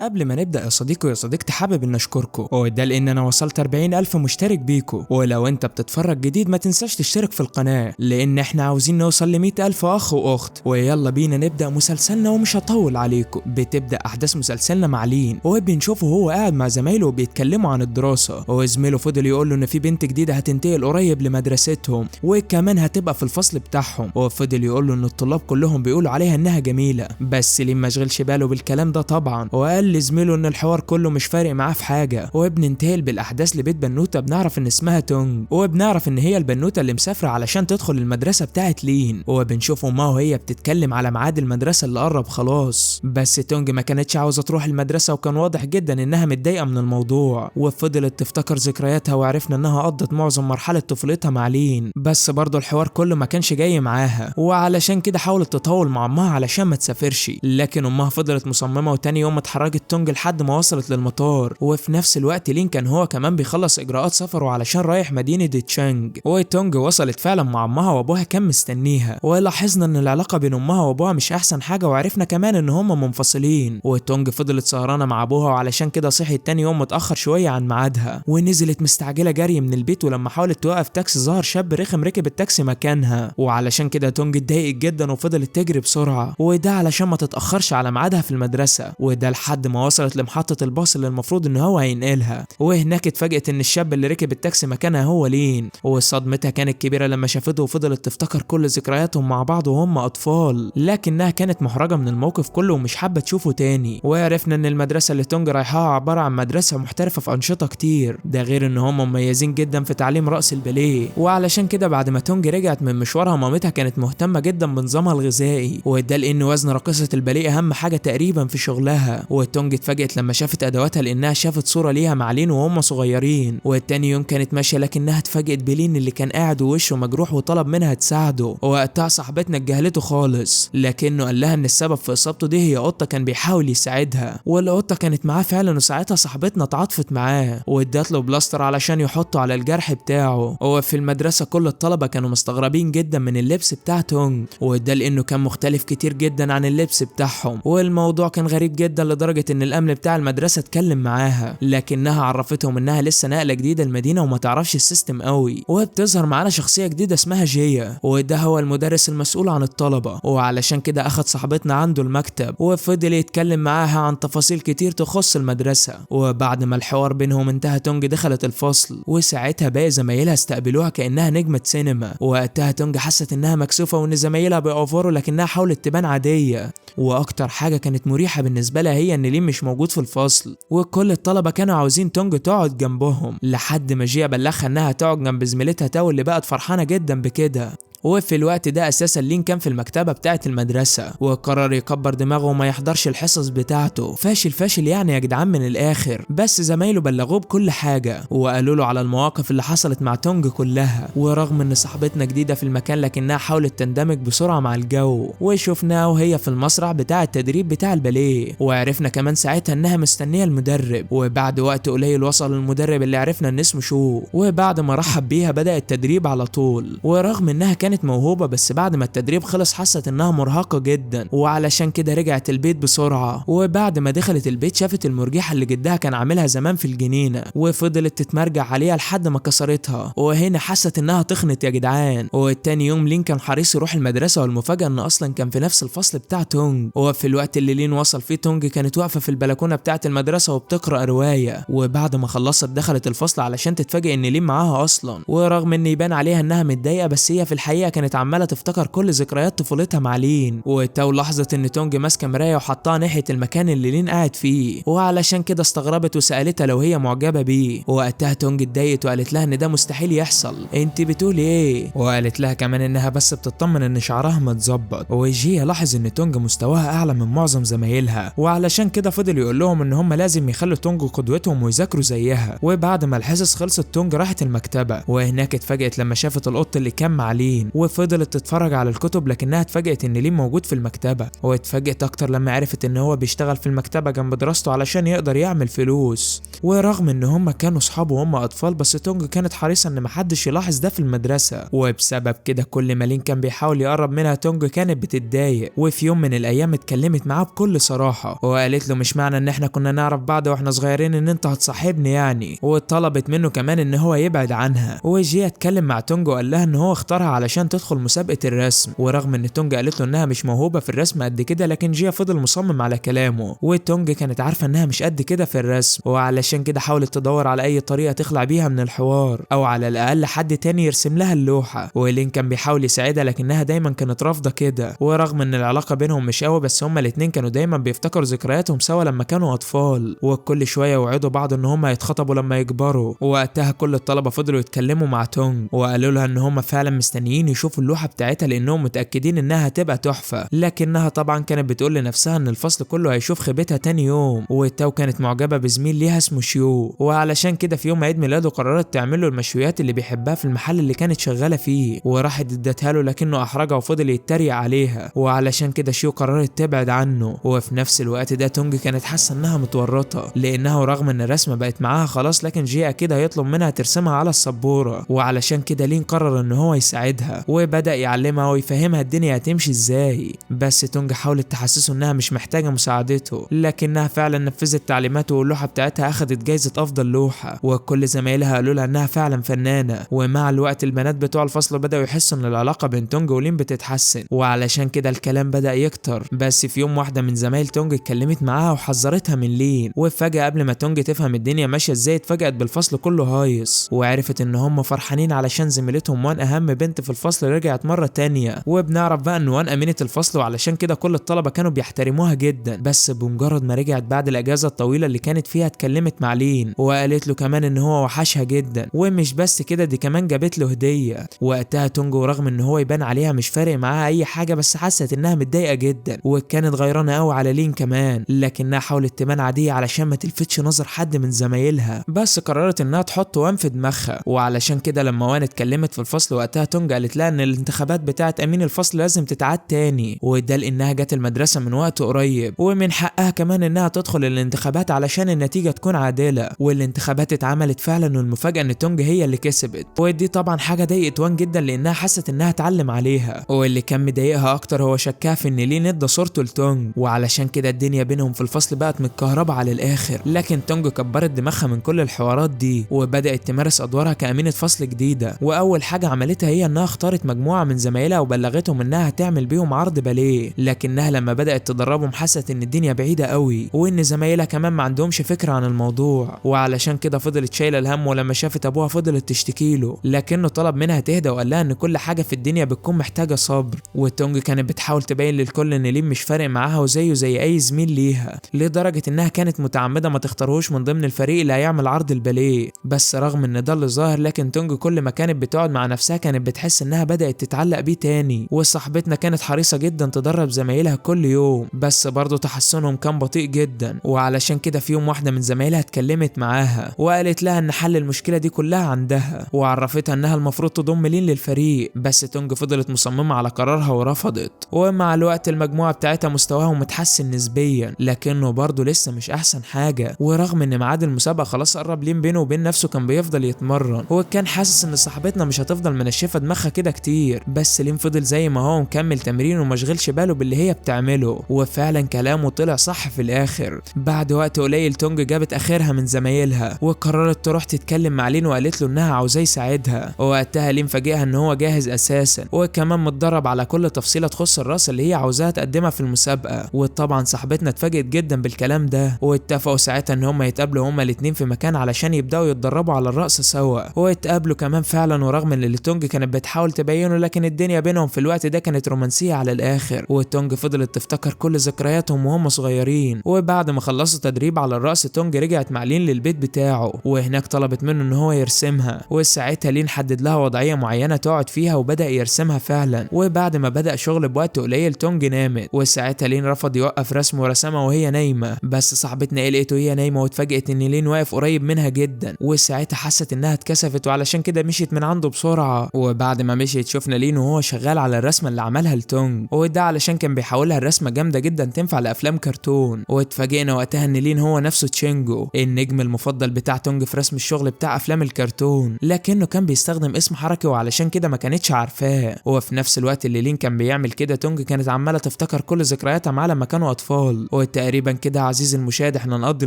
قبل ما نبدأ يا صديقي ويا صديقتي حابب إن أشكركم وده لأن أنا وصلت 40,000 مشترك بيكم. ولو أنت بتتفرج جديد ما تنساش تشترك في القناة لأن إحنا عاوزين نوصل ل100,000 أخ وأخت. ويلا بينا نبدأ مسلسلنا ومش هطول عليكم. بتبدأ أحداث مسلسلنا مع لين وبنشوفه هو قاعد مع زمايله وبيتكلموا عن الدراسة، وزميله فضل يقول له إن في بنت جديدة هتنتقل قريب لمدرستهم وكمان هتبقى في الفصل بتاعهم، وفضل يقول له إن الطلاب كلهم بيقولوا عليها إنها جميلة. بس لين ما شغلش باله بالكلام ده طبعا، وقال لزميله ان الحوار كله مش فارق معاه في حاجه. وبننتقل بالاحداث لبيت بنوته بنعرف ان اسمها تونج، وبنعرف ان هي البنوته اللي مسافره علشان تدخل المدرسه بتاعت لين، وبنشوف امها وهي بتتكلم على ميعاد المدرسه اللي قرب خلاص. بس تونج ما كانتش عاوزه تروح المدرسه وكان واضح جدا انها متضايقه من الموضوع، وفضلت تفتكر ذكرياتها وعرفنا انها قضت معظم مرحله طفولتها مع لين. بس برضه الحوار كله ما كانش جاي معاها، وعلشان كده حاولت تطول مع امها علشان ما تسافرش، لكن امها فضلت مصممه. وتاني يوم اتحركت تونج لحد ما وصلت للمطار، وفي نفس الوقت لين كان هو كمان بيخلص اجراءات سفره علشان رايح مدينه تشانج. وتونج وصلت فعلا مع امها وابوها كان مستنيها، ولاحظنا ان العلاقه بين امها وابوها مش احسن حاجه، وعرفنا كمان ان هما منفصلين. وتونج فضلت سهرانه مع ابوها وعلشان كده صحيت تاني يوم متاخر شويه عن ميعادها، ونزلت مستعجله جري من البيت. ولما حاولت توقف تاكسي ظهر شاب رخم ركب التاكسي مكانها، وعلشان كده تونج اتضايقت جدا وفضلت تجري بسرعه، وده علشان ما تتاخرش على ميعادها في المدرسه. وده لحد ما وصلت لمحطة الباص اللي المفروض ان هو هينقلها، وهناك اتفاجئت ان الشاب اللي ركب التاكسي مكانها هو لين. وصدمتها كانت كبيرة لما شافته وفضلت تفتكر كل ذكرياتهم مع بعض وهم اطفال، لكنها كانت محرجة من الموقف كله ومش حابة تشوفه تاني. وعرفنا ان المدرسة اللي تونج رايحاها عبارة عن مدرسة محترفة في انشطة كتير، ده غير ان هم مميزين جدا في تعليم رقص الباليه. وعلشان كده بعد ما تونج رجعت من مشوارها مامتها كانت مهتمة جدا بنظامها الغذائي، وده لان وزن راقصة الباليه اهم حاجة تقريبا في شغلها. وتونج اتفاجئت لما شافت ادواتها لانها شافت صوره ليها مع لين وهم صغيرين. والتاني يوم كانت ماشيه لكنها اتفاجئت بلين اللي كان قاعد ووشه مجروح وطلب منها تساعده. ووقتها صاحبتنا اتجاهلته خالص، لكنه قال لها ان السبب في اصابته دي هي قطه كان بيحاول يساعدها، والقطه كانت معاه فعلا. وساعتها صاحبتنا اتعاطفت معاه وادت له بلاستر علشان يحطه على الجرح بتاعه. وفي المدرسه كل الطلبه كانوا مستغربين جدا من اللبس بتاع تونج، وده لانه كان مختلف كتير جدا عن اللبس بتاعهم. والموضوع كان غريب جدا لدرجه ان الامن بتاع المدرسه اتكلم معاها، لكنها عرفتهم انها لسه ناقله جديده المدينه وما تعرفش السيستم قوي. وبتظهر معانا شخصيه جديده اسمها جيا، وده هو المدرس المسؤول عن الطلبه. وعلشان كده اخد صاحبتنا عنده المكتب وفضل يتكلم معاها عن تفاصيل كتير تخص المدرسه. وبعد ما الحوار بينهم انتهى تونج دخلت الفصل، وساعتها باقي زمايلها استقبلوها كانها نجمه سينما. وقتها تونج حست انها مكسوفه وان زمايلها بيأوفروا، لكنها حاولت تبان عاديه. واكتر حاجه كانت مريحه بالنسبه لها هي ان لين مش موجود في الفصل، وكل الطلبه كانوا عاوزين تونج تقعد جنبهم، لحد ما جيا بلغها انها تقعد جنب زميلتها تاو اللي بقت فرحانه جدا بكده. وفي الوقت ده اساسا لين كان في المكتبه بتاعه المدرسه، وقرر يكبر دماغه وما يحضرش الحصص بتاعته. فاشل يعني يا جدعان من الاخر. بس زمايله بلغوه بكل حاجه وقالوا له على المواقف اللي حصلت مع تونج كلها. ورغم ان صاحبتنا جديده في المكان لكنها حاولت تندمج بسرعه مع الجو، وشفناها وهي في المسرح بتاع التدريب بتاع الباليه. وعرفنا كمان ساعتها انها مستنيه المدرب. وبعد وقت قليل وصل المدرب اللي عرفنا ان اسمه شو، وبعد ما رحب بيها بدا التدريب على طول. ورغم انها كانت موهوبة بس بعد ما التدريب خلص حست انها مرهقة جدا، وعلشان كده رجعت البيت بسرعة. وبعد ما دخلت البيت شافت المرجحة اللي جدها كان عاملها زمان في الجنينة، وفضلت تتمرجع عليها لحد ما كسرتها. وهنا حست انها تخنت يا جدعان. والتاني يوم لين كان حريص يروح المدرسة، والمفاجأة ان اصلا كان في نفس الفصل بتاع تونج. وفي الوقت اللي لين وصل فيه تونج كانت واقفة في البلكونة بتاعة المدرسة وبتقرأ رواية. وبعد ما خلصت دخلت الفصل علشان تتفاجئ ان لين معاها اصلا. ورغم ان يبان عليها انها متضايقة بس هي في الحقيقة كانت عماله تفتكر كل ذكريات طفولتها مع لين. وتاو لاحظت ان تونج ماسكه مرايه وحطها ناحيه المكان اللي لين قاعد فيه، وعلشان كده استغربت وسالتها لو هي معجبه بيه. وقتها تونج اتضايقت وقالت لها ان ده مستحيل يحصل، انت بتقولي ايه؟ وقالت لها كمان انها بس بتطمن ان شعرها متظبط. وجيا لاحظ ان تونج مستواها اعلى من معظم زمايلها، وعلشان كده فضل يقول لهم ان هم لازم يخلوا تونج قدوتهم ويذاكروا زيها. وبعد ما الحصص خلصت تونج راحت المكتبه، وهناك اتفاجئت لما شافت القط اللي كان مع لين. وفضلت تتفرج على الكتب، لكنها اتفاجئت ان لين موجود في المكتبة، واتفاجئت اكتر لما عرفت ان هو بيشتغل في المكتبة جنب دراسته علشان يقدر يعمل فلوس. ورغم ان هم كانوا صحاب وهم اطفال، بس تونج كانت حريصة ان محدش يلاحظ ده في المدرسة، وبسبب كده كل ما لين كان بيحاول يقرب منها تونج كانت بتتضايق. وفي يوم من الايام اتكلمت معاه بكل صراحة وقالت له مش معنى ان احنا كنا نعرف بعض واحنا صغيرين ان انت هتصاحبني يعني، وطلبت منه كمان ان هو يبعد عنها. وجي اتكلم مع تونج وقال لها ان هو اختارها علشان تدخل مسابقة الرسم، ورغم ان تونج قالت له انها مش موهوبة في الرسم قد كده، لكن جيا فضل مصمم على كلامه. وتونج كانت عارفة انها مش قد كده في الرسم، وعلشان كده حاولت تدور على اي طريقة تخلع بيها من الحوار، او على الاقل حد تاني يرسم لها اللوحة. ولين كان بيحاول يساعدها لكنها دايما كانت رافضة كده. ورغم ان العلاقة بينهم مش قوي، بس هما الاتنين كانوا دايما بيفتكروا ذكرياتهم سوا لما كانوا اطفال، وكل شوية يوعدوا بعض ان هما يتخطبوا لما يكبروا. وقتها كل الطلبة فضلوا يتكلموا مع تونج وقالوا لها ان هما فعلا مستنيين يشوفوا اللوحة بتاعتها لانهم متأكدين انها هتبقى تحفة، لكنها طبعا كانت بتقول لنفسها ان الفصل كله هيشوف خيبتها تاني يوم. وتاو كانت معجبة بزميل ليها اسمه شيو، وعلشان كده في يوم عيد ميلاده قررت تعمل له المشويات اللي بيحبها في المحل اللي كانت شغالة فيه، وراحت ادتها له لكنه احرجها وفضل يتريق عليها. وعلشان كده شيو قررت تبعد عنه. وفي نفس الوقت ده تونج كانت حاسة انها متورطة، لانها رغم ان الرسمة بقت معاها خلاص، لكن جي اكيد هيطلب منها ترسمها على السبورة. وعلشان كده لين قرر ان هو يساعدها وبدأ يعلمها ويفهمها الدنيا هتمشي ازاي. بس تونج حاولت تحسسه انها مش محتاجة مساعدته، لكنها فعلا نفذت تعليماته واللوحة بتاعتها اخدت جايزة افضل لوحة. وكل زمايلها قالوا لها انها فعلا فنانة. ومع الوقت البنات بتوع الفصل بدأوا يحسوا ان العلاقة بين تونج ولين بتتحسن، وعلشان كده الكلام بدأ يكتر. بس في يوم واحدة من زمايل تونج اتكلمت معاها وحذرتها من لين، وفجأة قبل ما تونج تفهم الدنيا ماشية ازاي اتفاجأت بالفصل كله هايص، وعرفت ان هم فرحانين علشان زميلتهم وان اهم بنت في الفصل رجعت مرة تانية. وبنعرف بقى ان وان امينة الفصل، وعلشان كده كل الطلبة كانوا بيحترموها جدا. بس بمجرد ما رجعت بعد الاجازة الطويلة اللي كانت فيها اتكلمت مع لين وقالت له كمان ان هو وحشها جدا. ومش بس كده، دي كمان جابت له هدية. وقتها تونج ورغم ان هو يبان عليها مش فارق معاها اي حاجة، بس حست انها متضايقة جدا وكانت غيرانة قوي على لين كمان، لكنها حاولت تبان عادية علشان ما تلفتش نظر حد من زمايلها. بس قررت انها تحط وان في دماغها. وعلشان كده لما وان اتكلمت في الفصل وقتها تونج قالت لها ان الانتخابات بتاعت امين الفصل لازم تتعاد تاني، وده لانها جت المدرسة من وقت قريب، ومن حقها كمان انها تدخل الانتخابات علشان النتيجة تكون عادلة. والانتخابات اتعملت فعلا، والمفاجأة ان تونج هي اللي كسبت. ودي طبعا حاجة ضايقت وان جدا لانها حست انها اتعلم عليها. واللي كان مضايقها اكتر هو شكها في ان لين ادى صورته لتونج، وعلشان كده الدنيا بينهم في الفصل بقت متكهربة على الاخر. لكن تونج كبرت دماغها من كل الحوارات دي وبدأت تمارس ادوارها كأمينة فصل جديدة. واول حاجة عملتها هي انها اختارت مجموعة من زمايلها وبلغتهم انها هتعمل بيهم عرض باليه، لكنها لما بدأت تدربهم حست ان الدنيا بعيدة قوي وان زمايلها كمان ما عندهمش فكرة عن الموضوع. وعلشان كده فضلت شايلة الهم، ولما شافت ابوها فضلت تشتكي له، لكنه طلب منها تهدى وقال لها ان كل حاجة في الدنيا بتكون محتاجة صبر. وتونج كانت بتحاول تبين للكل ان لين مش فارق معاها وزيه زي اي زميل ليها، لدرجة انها كانت متعمدة ما تختارهوش من ضمن الفريق اللي هيعمل عرض الباليه. بس رغم ان ده اللي ظاهر، لكن تونج كل ما كانت بتقعد مع نفسها كانت بتحس انها بدأت تتعلق بيه تاني. وصاحبتنا كانت حريصة جدا تدرب زمايلها كل يوم، بس برضه تحسنهم كان بطيء جدا. وعلشان كده في يوم واحدة من زمايلها اتكلمت معاها وقالت لها ان حل المشكلة دي كلها عندها، وعرفتها انها المفروض تضم لين للفريق. بس تونج فضلت مصممة على قرارها ورفضت. ومع الوقت المجموعة بتاعتها مستواهم متحسن نسبيا، لكنه برضه لسه مش احسن حاجة. ورغم ان ميعاد المسابقة خلاص قرب، لين بينه وبين نفسه كان بيفضل يتمرن. هو كان حاسس ان صاحبتنا مش هتفضل منشفة دماغها كده كتير، بس لين فضل زي ما هو مكمل تمرين ومشغلش باله باللي هي بتعمله. وفعلا كلامه طلع صح في الاخر. بعد وقت قليل تونج جابت اخرها من زمايلها وقررت تروح تتكلم مع لين وقالت له انها عاوزاه يساعدها. ووقتها لين فاجئها ان هو جاهز اساسا وكمان متدرب على كل تفصيلة تخص الرأس اللي هي عاوزاها تقدمها في المسابقة. وطبعا صاحبتنا اتفاجئت جدا بالكلام ده، واتفقوا ساعتها ان هم يتقابلوا هما الاتنين في مكان علشان يبداوا يتدربوا على الرأس سوا. واتقابلوا كمان فعلا، ورغم ان اللي تونج كانت بتحاول تبينه، لكن الدنيا بينهم في الوقت ده كانت رومانسية على الاخر. وتونج فضلت تفتكر كل ذكرياتهم وهم صغيرين. وبعد ما خلصوا تدريب على الرأس تونج رجعت مع لين للبيت بتاعه، وهناك طلبت منه ان هو يرسمها. وساعتها لين حدد لها وضعية معينة تقعد فيها وبدأ يرسمها فعلا. وبعد ما بدأ شغل بوقت قليل تونج نامت، وساعتها لين رفض يوقف رسم ورسمها وهي نايمة. بس صاحبتنا قلقت وهي نايمة واتفاجئت ان لين واقف قريب منها جدا، وساعتها حست انها اتكسفت وعلشان كده مشيت من عنده بسرعة. وبعد ما مشيت شفنا لين وهو شغال على الرسمه اللي عملها لتونج، وده علشان كان بيحولها الرسمه جامده جدا تنفع لافلام كرتون. واتفاجئنا وقتها ان لين هو نفسه تشينجو النجم المفضل بتاع تونج في رسم الشغل بتاع افلام الكرتون، لكنه كان بيستخدم اسم حركي وعلشان كده ما كانتش عارفاه. وفي نفس الوقت اللي لين كان بيعمل كده تونج كانت عماله تفتكر كل ذكرياتها معاه لما كانوا اطفال. وتقريبا كده عزيزي المشاهد احنا نقضي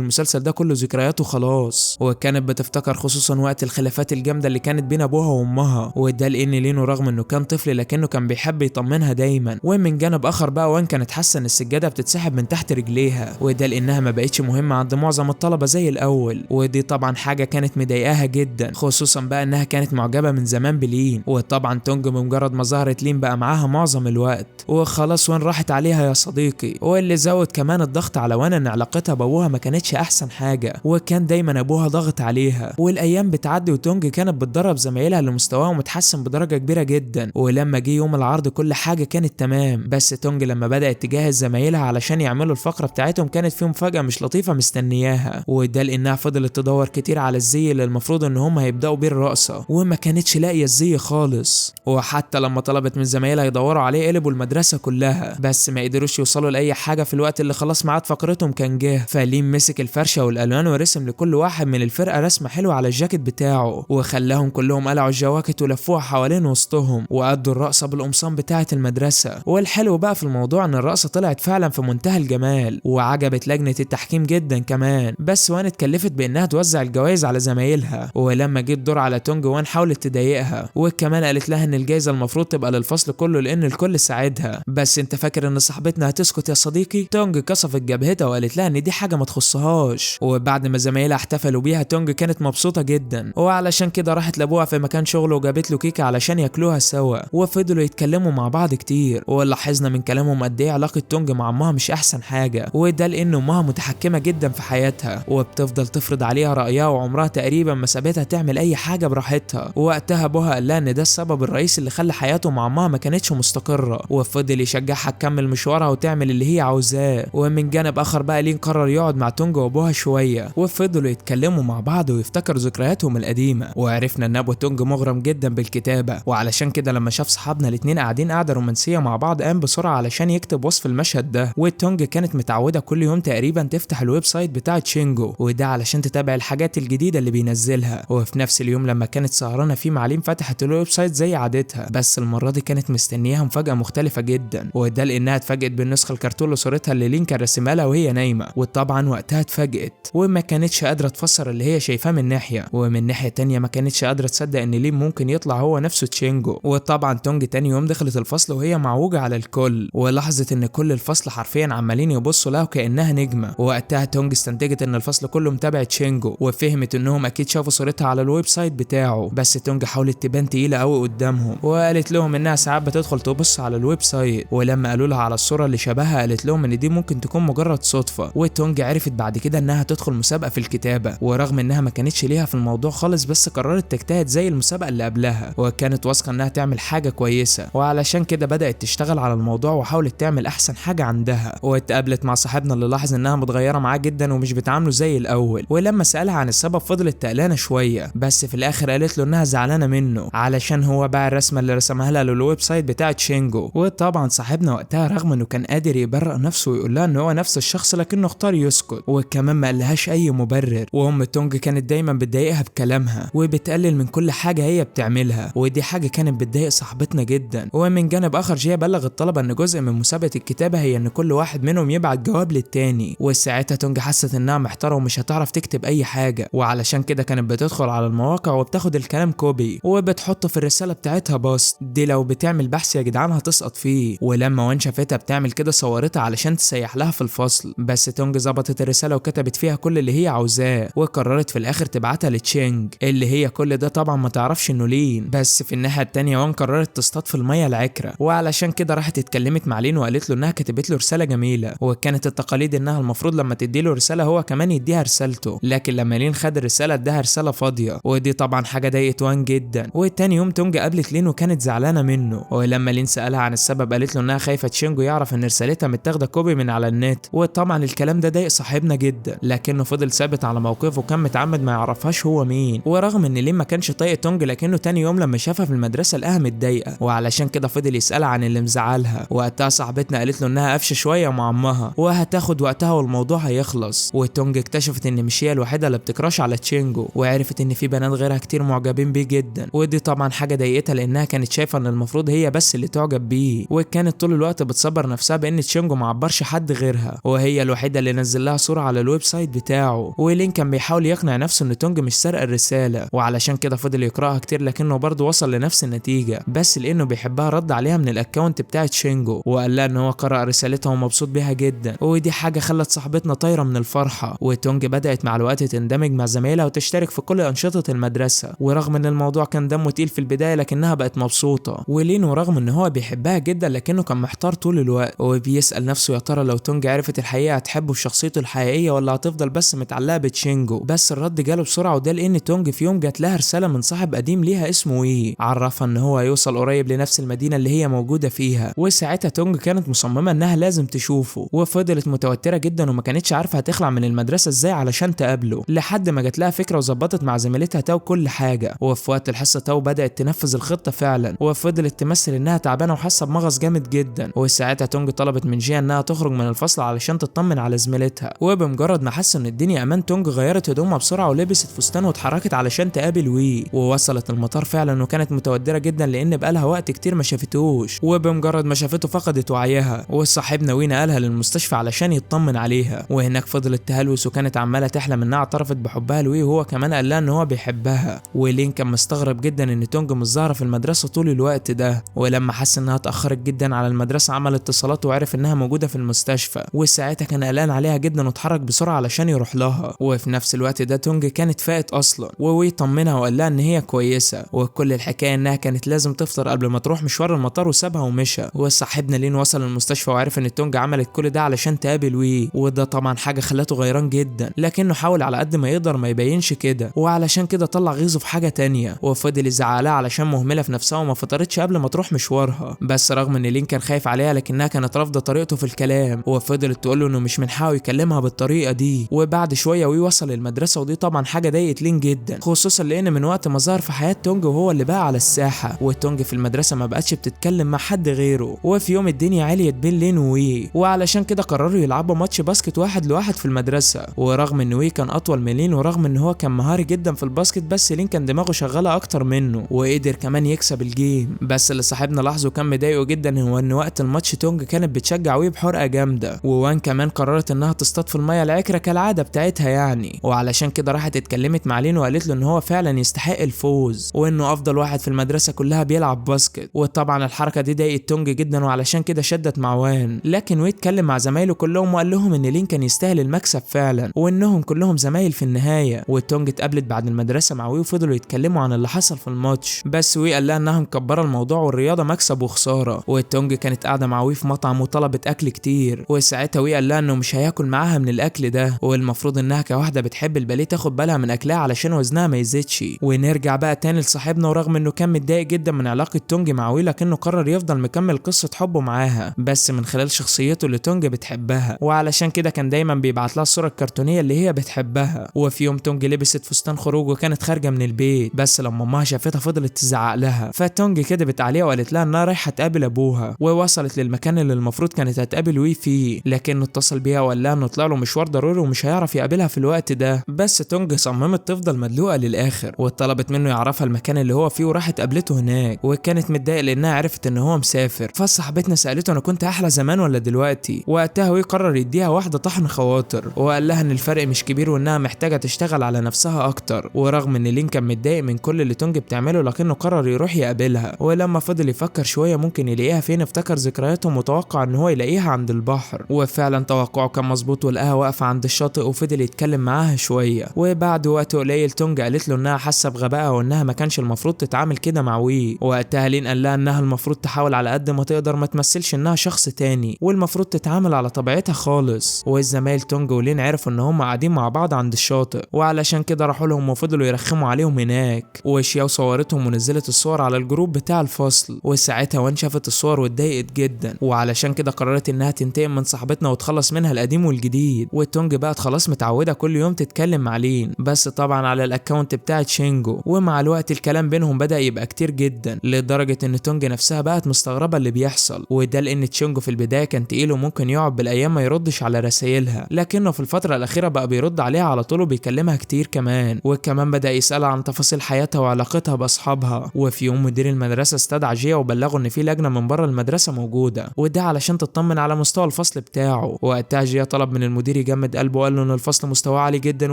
المسلسل ده كله ذكرياته خلاص. وكانت بتفتكر خصوصا وقت الخلافات الجامده اللي كانت بين ابوها وامها، وده لان لينو رغم انه كان طفل لكنه كان بيحب يطمنها دايما. ومن جانب اخر بقى وان كانت حاسه ان السجاده بتتسحب من تحت رجليها، وده لانها ما بقتش مهمه عند معظم الطلبه زي الاول. ودي طبعا حاجه كانت مضايقاها جدا، خصوصا بقى انها كانت معجبه من زمان بلين. وطبعا تونج بمجرد ما ظهرت لين بقى معاها معظم الوقت، وخلاص وان راحت عليها يا صديقي. واللي زود كمان الضغط على وان ان علاقتها بابوها ما كانتش احسن حاجه، وكان دايما ابوها ضاغط عليها. والايام بتعدي وتونج كانت بتدرب زمايلها اللي مستواهم متحسن بدرجه كبيره جدا. ولما جه يوم العرض كل حاجه كانت تمام، بس تونج لما بدات تجهز زمايلها علشان يعملوا الفقره بتاعتهم كانت فيهم مفاجاه مش لطيفه مستنياها. وده لانها فضلت تدور كتير على الزي اللي المفروض ان هم هيبداوا بيه الرقصه، وما كانتش لاقيه الزي خالص. وحتى لما طلبت من زمايلها يدوروا عليه قلبوا المدرسه كلها، بس ما قدروش يوصلوا لاي حاجه في الوقت اللي خلاص ميعاد فقرتهم كان جه. فلين مسك الفرشه والالوان ورسم لكل واحد من الفرقه رسمه حلوه على الجاكيت بتاعه، وخلاهم كلهم قلعوا الجواكت ولفوها حوالين وسطهم وادوا الرقصه بالقمصان بتاعه المدرسه. والحلو بقى في الموضوع ان الرقصه طلعت فعلا في منتهى الجمال، وعجبت لجنه التحكيم جدا كمان. بس وان اتكلفت بانها توزع الجوائز على زمايلها، ولما جه الدور على تونج وان حاولت تضايقها، وكمان قالت لها ان الجائزه المفروض تبقى للفصل كله لان الكل ساعدها. بس انت فاكر ان صاحبتنا هتسكت يا صديقي؟ تونج كسفت جبهتها وقالت لها ان دي حاجه ما تخصهاش. وبعد ما زمايلها احتفلوا بيها تونج كانت مبسوطه جدا، وعلشان كده راحت لابوها في مكان شغله وجابت له كيكه علشان ياكلوها سوا. وفضلوا يتكلموا مع بعض كتير، ولاحظنا من كلامهم قد ايه علاقه تونج مع امها مش احسن حاجه، وده لان امها متحكمه جدا في حياتها وبتفضل تفرض عليها رايها، وعمرها تقريبا ما سابتها تعمل اي حاجه براحتها. ووقتها ابوها قال لها ان ده السبب الرئيسي اللي خلى حياته مع امها ما كانتش مستقره، وفضل يشجعها تكمل مشوارها وتعمل اللي هي عاوزاه. ومن جانب اخر بقى لين قرر يقعد مع تونج وابوها شويه، وفضلوا يتكلموا مع بعض ويفتكروا ذكرياتهم القديمه. وعرفنا ان ابو تونج مغرم جدا بالكتابه، وعلشان كده لما شاف صحابنا الاتنين قاعدين قاعده رومانسيه مع بعض قام بسرعه علشان يكتب وصف المشهد ده. وتونج كانت متعوده كل يوم تقريبا تفتح الويب سايت بتاع تشينجو، وده علشان تتابع الحاجات الجديده اللي بينزلها. وفي نفس اليوم لما كانت سهرانه فيه مع لين فتحت الويب سايت زي عادتها، بس المره دي كانت مستنياها مفاجاه مختلفه جدا، وده لانها اتفاجئت بالنسخه الكرتون لصورتها اللي لين كان رسمها لها وهي نايمه. وطبعا وقتها اتفاجئت وما كانتش قادره تفسر اللي هي شايفاه من ناحيه، ومن ناحيه تانيه ما كانتش قادره تصدق ان لين ممكن يطلع هو نفسه تشينجو. وطبعا تونج تاني يوم دخلت الفصل وهي معوجه على الكل، ولاحظت ان كل الفصل حرفيا عمالين يبصوا لها كانها نجمه. ووقتها تونج استنتجت ان الفصل كله متابع تشينجو، وفهمت انهم اكيد شافوا صورتها على الويب سايت بتاعه. بس تونج حاولت تبان تقيله قوي قدامهم، وقالت لهم انها ساعات بتدخل تبص على الويب سايت. ولما قالوا لها على الصوره اللي شبهها قالت لهم ان دي ممكن تكون مجرد صدفه. وتونج عرفت بعد كده انها تدخل مسابقه في الكتابه، ورغم انها ما كانتش ليها في الموضوع خالص بس قررت تجتهد زي المسابقه اللي قبلها، وكانت واثقه انها تعمل حاجه كويسه. وعلشان كده بدات تشتغل على الموضوع وحاولت تعمل احسن حاجه عندها. واتقابلت مع صاحبنا اللي لاحظ انها متغيره معاه جدا ومش بتعامله زي الاول. ولما سالها عن السبب فضلت تقلانه شويه، بس في الاخر قالت له انها زعلانه منه علشان هو باع الرسمه اللي رسمها لها للويب سايت بتاع تشينجو. وطبعا صاحبنا وقتها رغم انه كان قادر يبرئ نفسه ويقول لها ان هو نفس الشخص لكنه اختار يسكت، وكمان ما قالهاش اي مبرر. وام تونج كانت دايما بتضايقها بكلامها وبتقلل من كل حاجه هي بتعملها، ودي حاجه كانت بتضايق صاحبتنا جدا. ومن جانب اخر جه بلغ الطلبه ان جزء من مسابقه الكتابه هي ان كل واحد منهم يبعت جواب للتاني. وساعتها تونج حست انها محتاره ومش هتعرف تكتب اي حاجه، وعلشان كده كانت بتدخل على المواقع وبتاخد الكلام كوبي وبتحطه في الرساله بتاعتها بوست. دي لو بتعمل بحث يا جدعان هتسقط فيه. ولما وان شافتها بتعمل كده صورتها علشان تسيح لها في الفصل، بس تونج ظبطت الرساله وكتبت فيها كل اللي هي عاوزاه، وقررت في الاخر تبعتها لتشينج اللي هي كل ده طبعا ما تعرفش انه لين. بس في الناحيه التانيه وان قررت تصطاد في الميه العكره، وعلشان كده راحت اتكلمت مع لين وقالت له انها كتبت له رساله جميله، وكانت التقاليد انها المفروض لما تدي له رساله هو كمان يديها رسالته. لكن لما لين خد الرساله اداها رساله فاضيه، ودي طبعا حاجه ضايقت وان جدا. وتاني يوم تونج قابلت لين وكانت زعلانه منه، ولما لين سالها عن السبب قالت له انها خايفه تشينجو يعرف ان رسالتها متاخده كوبي من على النت. وطبعا الكلام ده ضايق صاحبنا جدا، لكنه فضل ثابت على موقفه وكان متعمد ما يعرفهاش هو مين. ورغم ان لين ما كانش طايق تونج لكنه تاني يوم لما شافها في المدرسه لقاها متضايقه، وعلشان كده فضل يسالها عن اللي مزعلها. وقتها صاحبتنا قالت له انها قافشه شويه مع امها وهتاخد وقتها والموضوع هيخلص. وتونج اكتشفت ان مش هي الوحيده اللي بتكراش على تشينجو، وعرفت ان في بنات غيرها كتير معجبين بيه جدا، ودي طبعا حاجه ضايقتها لانها كانت شايفه ان المفروض هي بس اللي تعجب بيه. وكانت طول الوقت بتصبر نفسها بان تشينجو ما عبرش حد غيرها، وهي الوحيده اللي نزل لها صوره على الويب سايت بتاعه. ولين كان بيحاول يقنع نفسه ان تونج مش سارقه الرساله، وعلشان كده فضل يقراها كتير لكنه برضه وصل لنفس النتيجه، بس لانه بيحبها رد عليها من الاكونت بتاع تشينجو وقال لها ان هو قرأ رسالتها ومبسوط بيها جدا. ودي حاجه خلت صاحبتنا طايره من الفرحه. وتونج بدات مع الوقت تندمج مع زمايلها وتشترك في كل انشطه المدرسه، ورغم ان الموضوع كان دمه تقيل في البدايه لكنها بقت مبسوطه. ولين ورغم ان هو بيحبها جدا لكنه كان محتار طول الوقت، وبيسأل نفسه يا ترى لو تونج عرفت الحقيقه هتحبه بشخصيته الحقيقيه ولا هتفضل بس متعلقه بتشينجو. بس الرد جاله بسرعه، وده لان تونج في يوم جات لها رساله من صاحب قديم ليها اسمه وي، عرفها ان هو هيوصل قريب لنفس المدينه اللي هي موجوده فيها. وساعتها تونج كانت مصممه انها لازم تشوفه، وفضلت متوتره جدا وما كانتش عارفه هتخلع من المدرسه ازاي علشان تقابله، لحد ما جات لها فكره وظبطت مع زميلتها تاو كل حاجه. وفي وقت الحصه تاو بدات تنفذ الخطه فعلا، وفضلت تمثل انها تعبانه وحاسه بمغص جامد جدا. وساعتها تونج طلبت من جيا انها تخرج من الفصل علشان تطمن على زميلتها، وبمجرد ما حس ان الدنيا امان تونج غيرت هدومها بسرعه ولبست فستان واتحركت علشان تقابل وي. ووصلت المطار فعلا وكانت متوتره جدا لان بقالها وقت كتير ما شافتوش، وبمجرد ما شافته فقدت وعيها. وصاحبنا وي نقلها للمستشفى علشان يطمن عليها، وهناك فضلت تهلوس وكانت عماله تحلم انها اعترفت بحبها لوي، وهو كمان قال لها ان هو بيحبها. ولين كان مستغرب جدا ان تونج مش ظاهره في المدرسه طول الوقت ده، ولما حس انها اتاخرت جدا على المدرسه عمل اتصالات وعرف انها موجوده في المستشفى، وساعتها كان قلقان عليها جدا واتحرك بسرعه علشان يروح لها. وفي نفس الوقت ده تونج كانت فاقت اصلا، ووي طمنها وقال لها ان هي كويسه، وكل الحكايه انها كانت لازم تفطر قبل ما تروح مشوار المطار وسابها ومشى. وصاحبنا لين وصل المستشفى وعرف ان تونج عملت كل ده علشان تقابل وي، وده طبعا حاجه خلته غيران جدا لكنه حاول على قد ما يقدر ما يبينش كده، وعلشان كده طلع غيظه في حاجه تانية وفضل يزعلها علشان مهمله في نفسها وما فطرتش قبل ما تروح مشوارها. بس رغم ان لين كان خايف عليها لكنها كانت رافضه طريقته في الكلام، وفضلت تقول له انه مش من حقه يكلمها بالطريقه دي. وبعد شويه وي وصل المدرسه، ودي طبعا حاجه ضايقت لين جدا، خصوصا لان من وقت ما ظهر في حياه تونج وهو اللي بقى على الساحه، وتونج في المدرسه ما بقتش بتتكلم مع حد غيره. وفي يوم الدنيا عليت بين لين ووي، وعلشان كده قرروا يلعبوا ماتش باسكت 1-1 في المدرسه. ورغم ان وي كان اطول من لين ورغم ان هو كان مهاري جدا في الباسكت، بس لين كان دماغه شغاله اكتر منه وقدر كمان يكسب الجيم. بس اللي صاحبنا لاحظه كان مضايقه جدا هو ان وقت الماتش تونج كانت بتشجع وي بحرقه جامده، ووان كمان قررت انها تصطاد في الميه العكره كالعاده بتاعتها يعني. وعلشان كده راحت اتكلمت مع لين وقالت له ان هو فعلا يستحق الفوز وانه افضل واحد في المدرسه كلها بيلعب باسكت. وطبعا الحركه دي ضايقت تونج جدا وعلشان كده شدت مع وان، لكن وي اتكلم مع زمايله كلهم وقال لهم ان لين كان يستاهل المكسب فعلا وانهم كلهم زمايل في النهايه. وتونج اتقابلت بعد المدرسه مع وي وفضلوا يتكلموا عن اللي حصل في الماتش، بس وي قال لها انها مكبره الموضوع والرياضه مكسب وخساره. وتونج كانت قاعده مع وي في مطعم وطلبت اكل كتير، وساعتها وي قال لها انه مش هياكل معاها من الاكل ده، والمفروض انها كواحده بتحب الباليه تاخد بالها من اكلها علشان وزنها ما يزيدش. ونرجع بقى تاني لصاحبنا، ورغم انه كان متضايق جدا من علاقه تونج مع وي لكنه قرر يفضل مكمل قصه حبه معاها بس من خلال شخصيته اللي تونج بتحبها، وعلشان كده كان دايما بيبعت لها الصوره الكرتونيه اللي هي بتحبها. وفي يوم تونج لبست فستان خروج وكانت خارجه من البيت، بس لما امها شافتها فضلت تزعق لها، فتونج كدبت عليها وقالت لها انها رايحه تقابل ابوها. ووصلت للمكان اللي المفروض كانت هتقابل وي فيه، لكنه اتصل بيها وقال لها انه طلع له مشوار ضروري ومش هيعرف يقابلها في الوقت ده. بس تونج صممت تفضل مدلوقه للاخر وطلبت منه يعرفها المكان اللي هو فيه، وراحت قابلته هناك. وكانت متضايقه لانها عرفت ان هو مسافر، فصاحبتنا سالته انا كنت احلى زمان ولا دلوقتي؟ وقتها وي قرر يديها واحده طحن خواطر وقال لها ان الفرق مش كبير وانها محتاجه تشتغل على نفسها اكتر. ورغم ان لين كان متضايق من كل اللي تونج بتعمله لكنه قرر يروح يقابلها. ولما فضل يفكر شويه ممكن يلاقيها فين افتكر ذكرياتهم وتوقع ان هو يلاقيها عند البحر، وفعلا توقعه كان مظبوط ولقاها واقفه عند الشاطئ وفضل يتكلم معاها شويه. وبعد وقت قليل تونج قالت له انها حاسه بغبائها وانها ما كانش المفروض تتعامل كده مع وي. وقتها لين قال لها انها المفروض تحاول على قد ما تقدر ما تمثلش انها شخص تاني والمفروض تتعامل على طبيعتها خالص. والزمايل تونج ولين عرفوا ان هم قاعدين مع بعض عند الشاطئ، وعلشان كده راحوا لهم وفضلوا يرخموا عليهم هناك. وشياو صورتهم ونزلت الصور على الجروب بتاع الفصل، وساعتها وان شافت الصور واتضايقت جدا وعلشان كده قررت انها تنتقم من صاحبتنا وتخلص منها القديم والجديد. وتونج بقت خلاص متعوده كل يوم تتكلم مع لين بس طبعا على الاكونت بتاع تشينجو، ومع الوقت الكلام بينهم بدأ يبقى كتير جدا، لدرجة ان تونج نفسها بقت مستغربة اللي بيحصل. وده لان تشينجو في البداية كان تقيل وممكن يقعد بالايام ما يردش على رسايلها، لكنه في الفترة الاخيرة بقى بيرد عليها على طول وبيكلمها كتير كمان، وكمان بدأ يسألها عن تفاصيل حياتها وعلاقتها باصحابها. وفي يوم مدير المدرسة استدعى جيا وبلغه ان في لجنة من بره المدرسة موجودة، وده علشان تطمن على مستوى الفصل بتاعه. وقتها جيا طلب من المدير يجمد قلبه وقال له ان الفصل مستواه عالي جدا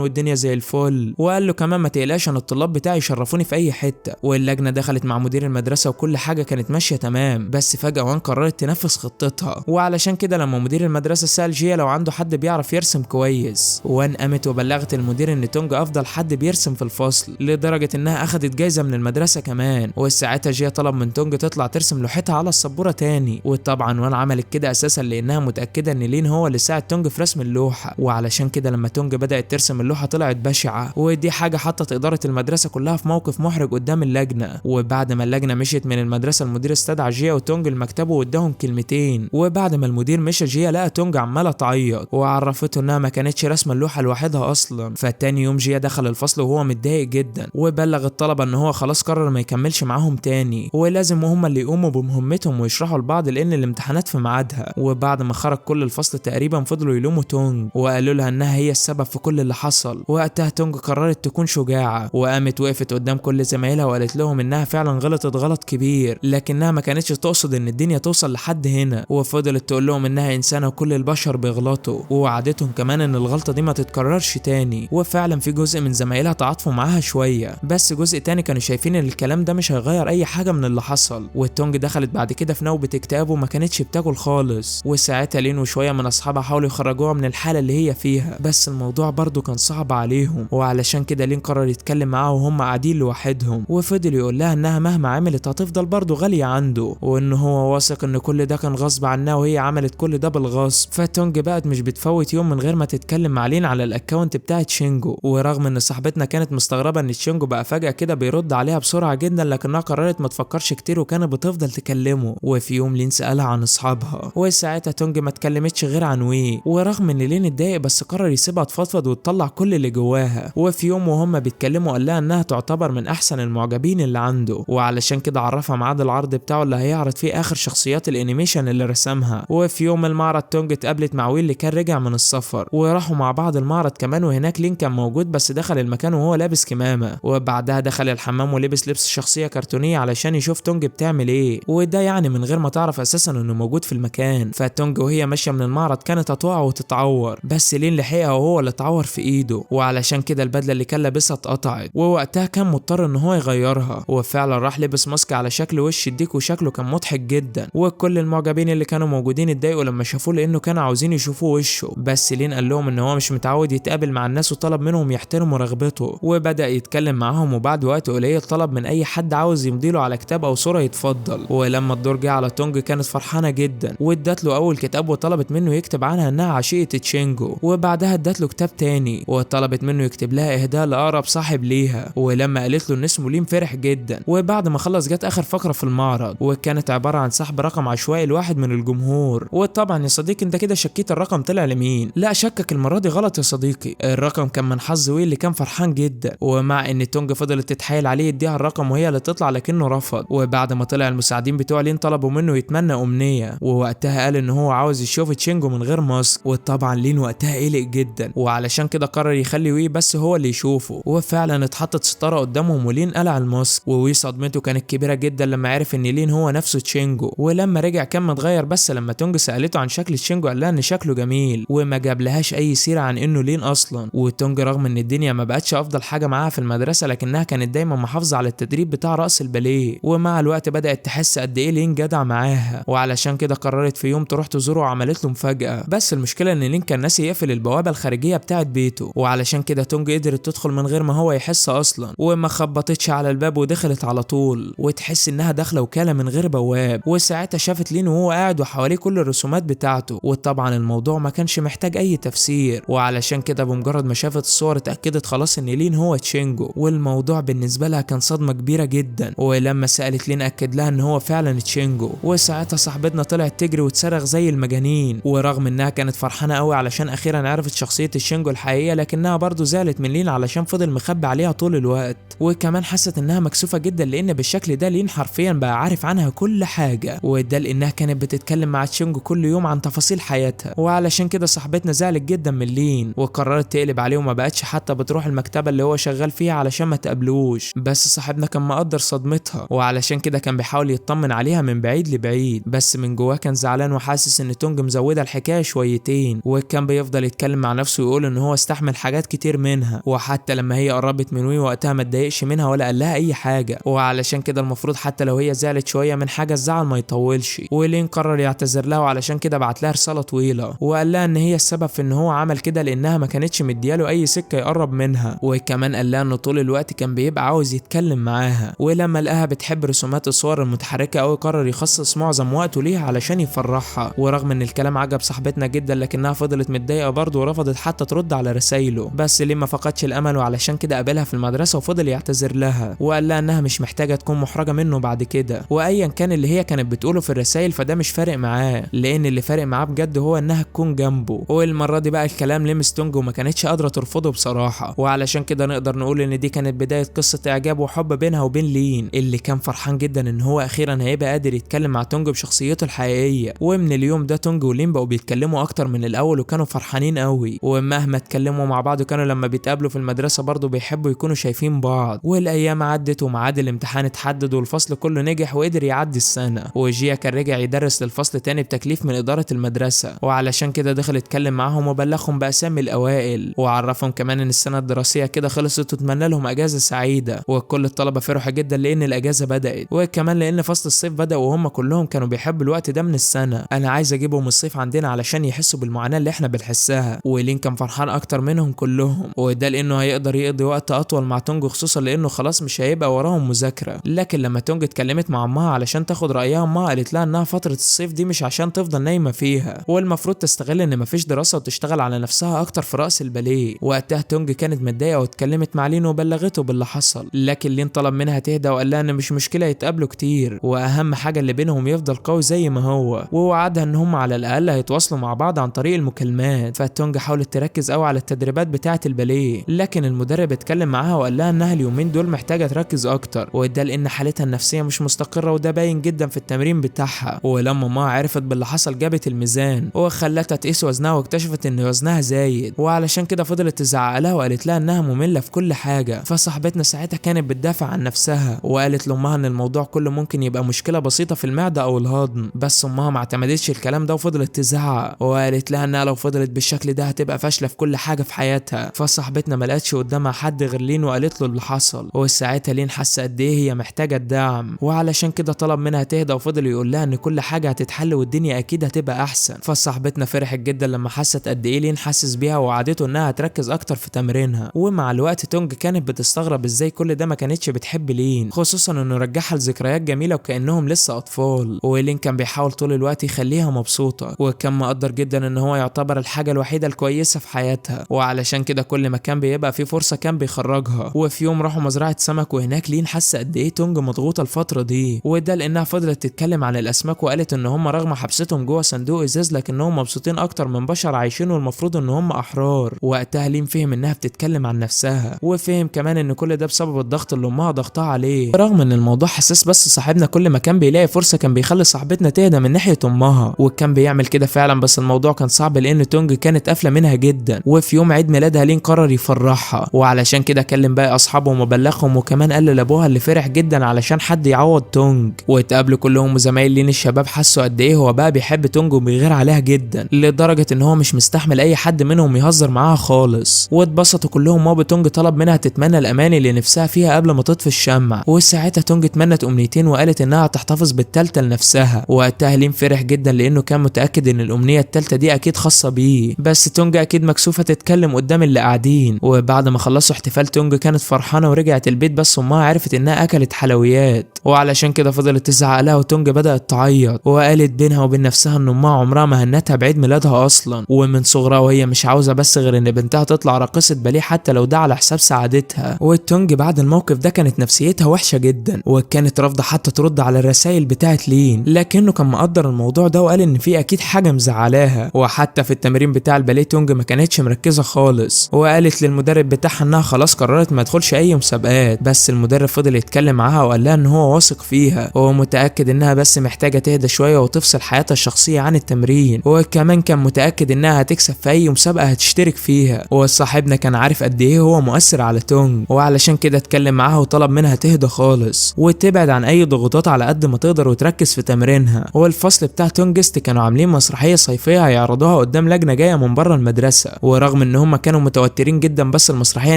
والدنيا زي الفل، وقال له كمان ما تقلقش ان الطلاب بتاعي يشرفوني في اي حتة. واللجنة دخلت مع مدير المدرسة وكل حاجة كانت ماشية تمام، بس فجأة وان قررت تنفذ خطتها. وعلشان كده لما مدير المدرسة سأل جيا لو عنده حد بيعرف يرسم كويس، وان قامت وبلغت المدير ان تونج افضل حد بيرسم في الفصل، لدرجة انها اخدت جايزة من المدرسة كمان. وساعتها جيا طلب من تونج تطلع ترسم لوحتها على السبورة تاني، وطبعا وان عملت كده اساسا لانها متأكدة ان لين هو اللي ساعد تونج في رسم اللوحة. وعلشان كده لما تونج بدأت ترسم اللوحة طلعت بشعة، ودي حاجة حطت إدارة المدرسة كلها في موقف محرج قدام اللجنة. وبعد ما اللجنة مشيت من المدرسة المدير استدعى جيا وتونج لمكتبه واداهم كلمتين. وبعد ما المدير مشى جيا لقى تونج عمالة تعيط وعرفته انها ما كانتش رسمة اللوحة لوحدها اصلا. فتاني يوم جيا دخل الفصل وهو متضايق جدا، وبلغ الطلبة ان هو خلاص قرر ما يكملش معاهم تاني، ولازم هم اللي يقوموا بمهمتهم ويشرحوا لبعض لان الامتحانات في ميعادها. وبعد ما خرج كل الفصل تقريبا فضلوا يلوموا تونج وقالوا لها انها هي السبب في كل اللي حصل. وقتها تونج قررت تكون شجاعة وقامت وقفت قدام كل زمايلها وقالت لهم انها فعلا غلطت غلط كبير، لكنها ما كانتش تقصد ان الدنيا توصل لحد هنا. وفضلت تقول لهم انها انسانة وكل البشر بيغلطوا، ووعدتهم كمان ان الغلطة دي ما تتكررش تاني. وفعلا في جزء من زمايلها تعاطفوا معاها شوية، بس جزء تاني كانوا شايفين ان الكلام ده مش هيغير اي حاجة من اللي حصل. والتونج دخلت بعد كده في نوبة اكتئاب وما كانتش بتاكل خالص. وساعتها لين وشوية من اصحابها حاولوا يخرجوها من الحالة اللي هي فيها، بس الموضوع برضو كان صعب عليهم. وعلشان كده لين قرر يتكلم معاها وهم قاعدين لوحدهم، وفضل يقول لها انها مهما عملت هتفضل برضو غالية عنده، وان هو واثق ان كل ده كان غصب عنها وهي عملت كل ده بالغصب. فتونج بقت مش بتفوت يوم من غير ما تتكلم مع لين على الاكونت بتاع تشينجو. ورغم ان صاحبتنا كانت مستغربة ان تشينجو بقى فجأة كده بيرد عليها بسرعة جدا، لكنها قررت ما تفكرش كتير وكانت بتفضل تكلمه. وفي يوم لين سألها عن اصحابها، وساعتها تونج ما اتكلمتش غير عن وي. ورغم ان لين اتضايق بس قرر يسيبها تفضفض وتطلع كل اللي جواها. وفي يوم وهم بيتكلموا قال لها انها تعتبر من احسن المعجبين اللي عنده، وعلشان كده عرفها ميعاد العرض بتاعه اللي هيعرض فيه اخر شخصيات الانيميشن اللي رسمها. وفي يوم المعرض تونج اتقابلت مع وي اللي كان رجع من السفر، وراحوا مع بعض المعرض كمان. وهناك لين كان موجود بس دخل المكان وهو لابس كمامة، وبعدها دخل الحمام ولبس لبس شخصية كرتونية علشان يشوف تونج بتعمل ايه، وده يعني من غير ما تعرف اساسا انه موجود في المكان. فتونج وهي ماشية من المعرض كانت هتقع وتتعور، بس لين لحقها وهو اللي اتعور في ايده، وعلشان كده البدلة اللي كان لابسها اتقطعت، ووقتها كان مضطر ان هو يغيرها. وفعلا راح لبس ماسك على شكل وش الديك وشكله كان مضحك جدا. وكل المعجبين اللي كانوا موجودين اتضايقوا لما شافوه لانه كانوا عاوزين يشوفوا وشه، بس لين قال لهم ان هو مش متعود يتقابل مع الناس وطلب منهم يحترموا رغبته. وبدأ يتكلم معاهم، وبعد وقت قليل طلب من اي حد عاوز يمضيله على كتاب او صورة يتفضل. ولما الدور جه على تونج كانت فرحانة جدا وادت له اول كتاب وطلبت منه يكتب عنها انها عشيقة تشينجو. وبعدها ادت له كتاب تاني وطلبت منه يكتب لها اهداء لاقرب صاحب ليها. ولما قالت له ان اسمه لين فرح جدا. وبعد ما خلص جت اخر فقرة في المعرض وكانت عبارة عن سحب رقم عشوائي لواحد من الجمهور. وطبعا يا صديقي انت كده شكيت الرقم طلع لمين؟ لا، شكك المرة دي غلط يا صديقي، الرقم كان من حظ وي اللي كان فرحان جدا. ومع ان تونج فضلت تتحايل عليه يديها الرقم وهي اللي تطلع لكنه رفض. وبعد ما طلع المساعدين بتوع لين طلبوا منه يتمنى امنية، ووقتها قال ان هو عاوز يشوف تشينجو من غير ماسك. وطبعا لين وقتها قلق جدا وعلشان كده قرر يخلي وي بس هو اللي يشوفه. وفعلا اتحطت ستارة قدامهم ولين قلع الماسك. ووي صدمته كانت كبيرة جدا لما عرف ان لين هو نفسه تشينجو. ولما رجع كان متغير، بس لما تونج سألته عن شكل تشينجو قال لها ان شكله جميل وما جابلهاش اي سيرة عن انه لين اصلا. وتونج رغم ان الدنيا ما بقتش افضل حاجة معاها في المدرسة لكنها كانت دايما محافظة على التدريب بتاع رقص الباليه. ومع الوقت بدأت تحس قد ايه لين جدع معاها، وعلشان كده قررت في يوم تروح تزوره وعملت له مفاجأة. بس المشكلة ان لين كان ناسي يقفل البوابة الخارجية بتاعت بيته، وعلشان كده تونج قدرت تدخل من غير ما هو يحس اصلا، وما خبطتش على الباب ودخلت على طول. وتحس انها داخله وكاله من غير بواب. وساعتها شافت لين وهو قاعد وحواليه كل الرسومات بتاعته، وطبعا الموضوع ما كانش محتاج اي تفسير. وعلشان كده بمجرد ما شافت الصور اتاكدت خلاص ان لين هو تشينجو. والموضوع بالنسبه لها كان صدمه كبيره جدا. ولما سالت لين اكد لها ان هو فعلا تشينجو. وساعتها صاحبتنا طلعت تجري وتصرخ زي المجانين. ورغم انها كانت فرحانه قوي علشان اخيرا عرفت شخصيه تشينجو الحقيقيه، لكنها برضو زعلت من لين علشان فضل مخبي عليها طول الوقت. وكمان حست انها مكسوفه مكسوفه جدا لان بالشكل ده لين حرفيا بقى عارف عنها كل حاجه، وده لانها كانت بتتكلم مع تشونج كل يوم عن تفاصيل حياتها. وعلشان كده صاحبتنا زعلت جدا من لين وقررت تقلب عليه وما بقتش حتى بتروح المكتبه اللي هو شغال فيها علشان ما تقابلوش. بس صاحبنا كان مقدر صدمتها وعلشان كده كان بيحاول يطمن عليها من بعيد لبعيد، بس من جواه كان زعلان وحاسس ان تونج مزوده الحكايه شويتين، وكان بيفضل يتكلم مع نفسه ويقول ان هو استحمل حاجات كتير منها، وحتى لما هي قربت من وي وقتها ما اتضايقش منها ولا قال لها اي حاجه. وعلشان كده المفروض حتى لو هي زعلت شويه من حاجه الزعل ما يطولش. ولين قرر يعتذر لها وعلشان كده بعت لها رساله طويله وقال لها ان هي السبب في ان هو عمل كده لانها ما كانتش مدياله اي سكه يقرب منها، وكمان قال لها ان طول الوقت كان بيبقى عاوز يتكلم معاها، ولما لقاها بتحب رسومات الصور المتحركه قوي قرر يخصص معظم وقته ليها علشان يفرحها. ورغم ان الكلام عجب صاحبتنا جدا لكنها فضلت متضايقه برضه ورفضت حتى ترد على رسايله. بس ليه ما فقدش الامل وعلشان كده قابلها في المدرسه وفضل يعتذر لها وقال لها انها مش محتاجه تكون محرجه منه بعد كده، وايا كان اللي هي كانت بتقوله في الرسايل فده مش فارق معاه، لان اللي فارق معاه بجد هو انها تكون جنبه. والمره دي بقى الكلام لمس تونج وما كانتش قادره ترفضه بصراحه، وعلشان كده نقدر نقول ان دي كانت بدايه قصه اعجاب وحب بينها وبين لين، اللي كان فرحان جدا ان هو اخيرا هيبقى قادر يتكلم مع تونج بشخصيته الحقيقيه. ومن اليوم ده تونج ولين بقوا بيتكلموا اكتر من الاول وكانوا فرحانين قوي، ومهما اتكلموا مع بعض كانوا لما بيتقابلوا في المدرسه برضه بيحبوا يكونوا شايفين بعض. والايام عدت وميعاد الامتحان اتحدد والفصل كله نجح وقدر يعدي السنه، وجيا كان رجع يدرس للفصل تاني بتكليف من اداره المدرسه، وعلشان كده دخل اتكلم معاهم وبلغهم باسامي الاوائل وعرفهم كمان ان السنه الدراسيه كده خلصت واتمنى لهم اجازه سعيده. وكل الطلبه فرحوا جدا لان الاجازه بدات، وكمان لان فصل الصيف بدا وهم كلهم كانوا بيحبوا الوقت ده من السنه. انا عايز اجيبهم الصيف عندنا علشان يحسوا بالمعاناه اللي احنا بنحسها. ولين كان فرحان اكتر منهم كلهم، وده لانه هيقدر يقضي وقت اطول مع تونج خصوصا لانه خلاص مش هيبقى وراهم مذاكره. لكن لما تونج اتكلمت مع امها علشان تاخد رايها امها قالت لها انها فتره الصيف دي مش عشان تفضل نايمه فيها، والمفروض تستغل ان مفيش دراسه وتشتغل على نفسها اكتر في راس الباليه. وقتها تونج كانت متضايقه واتكلمت مع لين وبلغته باللي حصل، لكن لين طلب منها تهدى وقال لها ان مش مشكله يتقابلوا كتير واهم حاجه اللي بينهم يفضل قوي زي ما هو، ووعدها ان هم على الاقل هيتواصلوا مع بعض عن طريق المكالمات. فتونج حاولت تركز قوي على التدريبات بتاعه الباليه، لكن المدرب اتكلم معاها وقال لها انها اليومين دول محتاجه تركز اكتر، وده لان حالتها النفسيه مش مستقره وده باين جدا في التمرين بتاعها. ولما ما عرفت باللي حصل جابت الميزان وخلتها تقيس وزنها واكتشفت ان وزنها زايد، وعلشان كده فضلت تزعق لها وقالت لها انها ممله في كل حاجه. فصاحبتنا ساعتها كانت بتدافع عن نفسها وقالت لامها ان الموضوع كله ممكن يبقى مشكله بسيطه في المعده او الهضم، بس امها ما اعتمدتش الكلام ده وفضلت تزعق وقالت لها انها لو فضلت بالشكل ده هتبقى فاشله في كل حاجه في حياتها. فصاحبتنا ما لقتش قدامها حد غير لين وقالت له اللي حصل، وساعتها لين حاسه قد ايه هي محتاجه الدعم، وعلشان كده طلب منها تهدى وفضل يقول لها ان كل حاجه هتتحل والدنيا اكيد هتبقى احسن. فصاحبتنا فرحت جدا لما حست قد ايه لين حاسس بيها ووعدته انها هتركز اكتر في تمرينها. ومع الوقت تونج كانت بتستغرب ازاي كل ده ما كانتش بتحب لين، خصوصا انه رجعها لذكريات جميله وكانهم لسه اطفال. ولين كان بيحاول طول الوقت يخليها مبسوطه، وكان مقدر جدا ان هو يعتبر الحاجه الوحيده الكويسه في حياتها، وعلشان كده كل ما كان بيبقى فيه فرصه كان بيخرجها. وفي يوم راحوا مزرعه سمك وهناك لين حاسه قد ايه تونج مضغوطه الفتره دي، وده لانها فضلت تتكلم عن الاسماك وقالت ان هم رغم حبستهم جوه صندوق ازاز لكنهم مبسوطين اكتر من بشر عايشين والمفروض ان هم احرار. وقتها لين فهم انها بتتكلم عن نفسها، وفهم كمان ان كل ده بسبب الضغط اللي امها ضغطها عليه. رغم ان الموضوع حساس بس صاحبنا كل ما كان بيلاقي فرصه كان بيخلي صاحبتنا تهدى من ناحيه امها، وكان بيعمل كده فعلا، بس الموضوع كان صعب لان تونج كانت قافله منها جدا. وفي يوم عيد ميلادها لين قرر يفرحها، وعلشان كده كلم باقي اصحابهم وبلغهم، وكمان قال لابوها اللي فرح جدا علشان حد يعوض تونج. واتقابلوا كلهم وزمايل لين الشباب حسوا قد ايه هو بقى بيحب تونج وبيغير عليها جدا لدرجه ان هو مش مستحمل اي حد منهم يهزر معاها خالص. واتبسطوا كلهم وابو تونج طلب منها تتمنى الاماني اللي نفسها فيها قبل ما تطفي الشمع، وساعتها تونج اتمنت امنيتين وقالت انها تحتفظ بالتالتة لنفسها. وقتها لين فرح جدا لانه كان متاكد ان الامنيه التالتة دي اكيد خاصه بيه، بس تونج اكيد مكسوفه تتكلم قدام اللي قاعدين. وبعد ما خلصوا احتفال تونج كانت فرحانه ورجعت البيت، بس امها عرفت انها اكلت حلويات وعلشان كده فضلت تزعق لها، وتونج بدات تعيط وقالت بينها وبين نفسها ان امها عمرها ما هنتها بعيد ميلادها اصلا، ومن صغرها وهي مش عاوزه بس غير ان بنتها تطلع راقصه باليه حتى لو ده على حساب سعادتها. والتونج بعد الموقف ده كانت نفسيتها وحشه جدا، وكانت رافضه حتى ترد على الرسائل بتاعت لين، لكنه كان مقدر الموضوع ده وقال ان في اكيد حاجه مزعلاها. وحتى في التمرين بتاع الباليه تونج ما كانتش مركزه خالص، وقالت للمدرب بتاعها انها خلاص قررت ما تدخلش اي مسابقات، بس المدرب المدرب فضل يتكلم معاها وقال لها ان هو واثق فيها وهو متاكد انها بس محتاجه تهدى شويه وتفصل حياتها الشخصيه عن التمرين، وكمان كان متاكد انها هتكسب في اي مسابقه هتشترك فيها. وصاحبنا كان عارف قد ايه هو مؤثر على تونج، وعلشان كده اتكلم معاها وطلب منها تهدى خالص وتبعد عن اي ضغوطات على قد ما تقدر وتركز في تمرينها. والفصل بتاع تونجست كانوا عاملين مسرحيه صيفيه هيعرضوها قدام لجنه جايه من بره المدرسه، ورغم ان هم كانوا متوترين جدا بس المسرحيه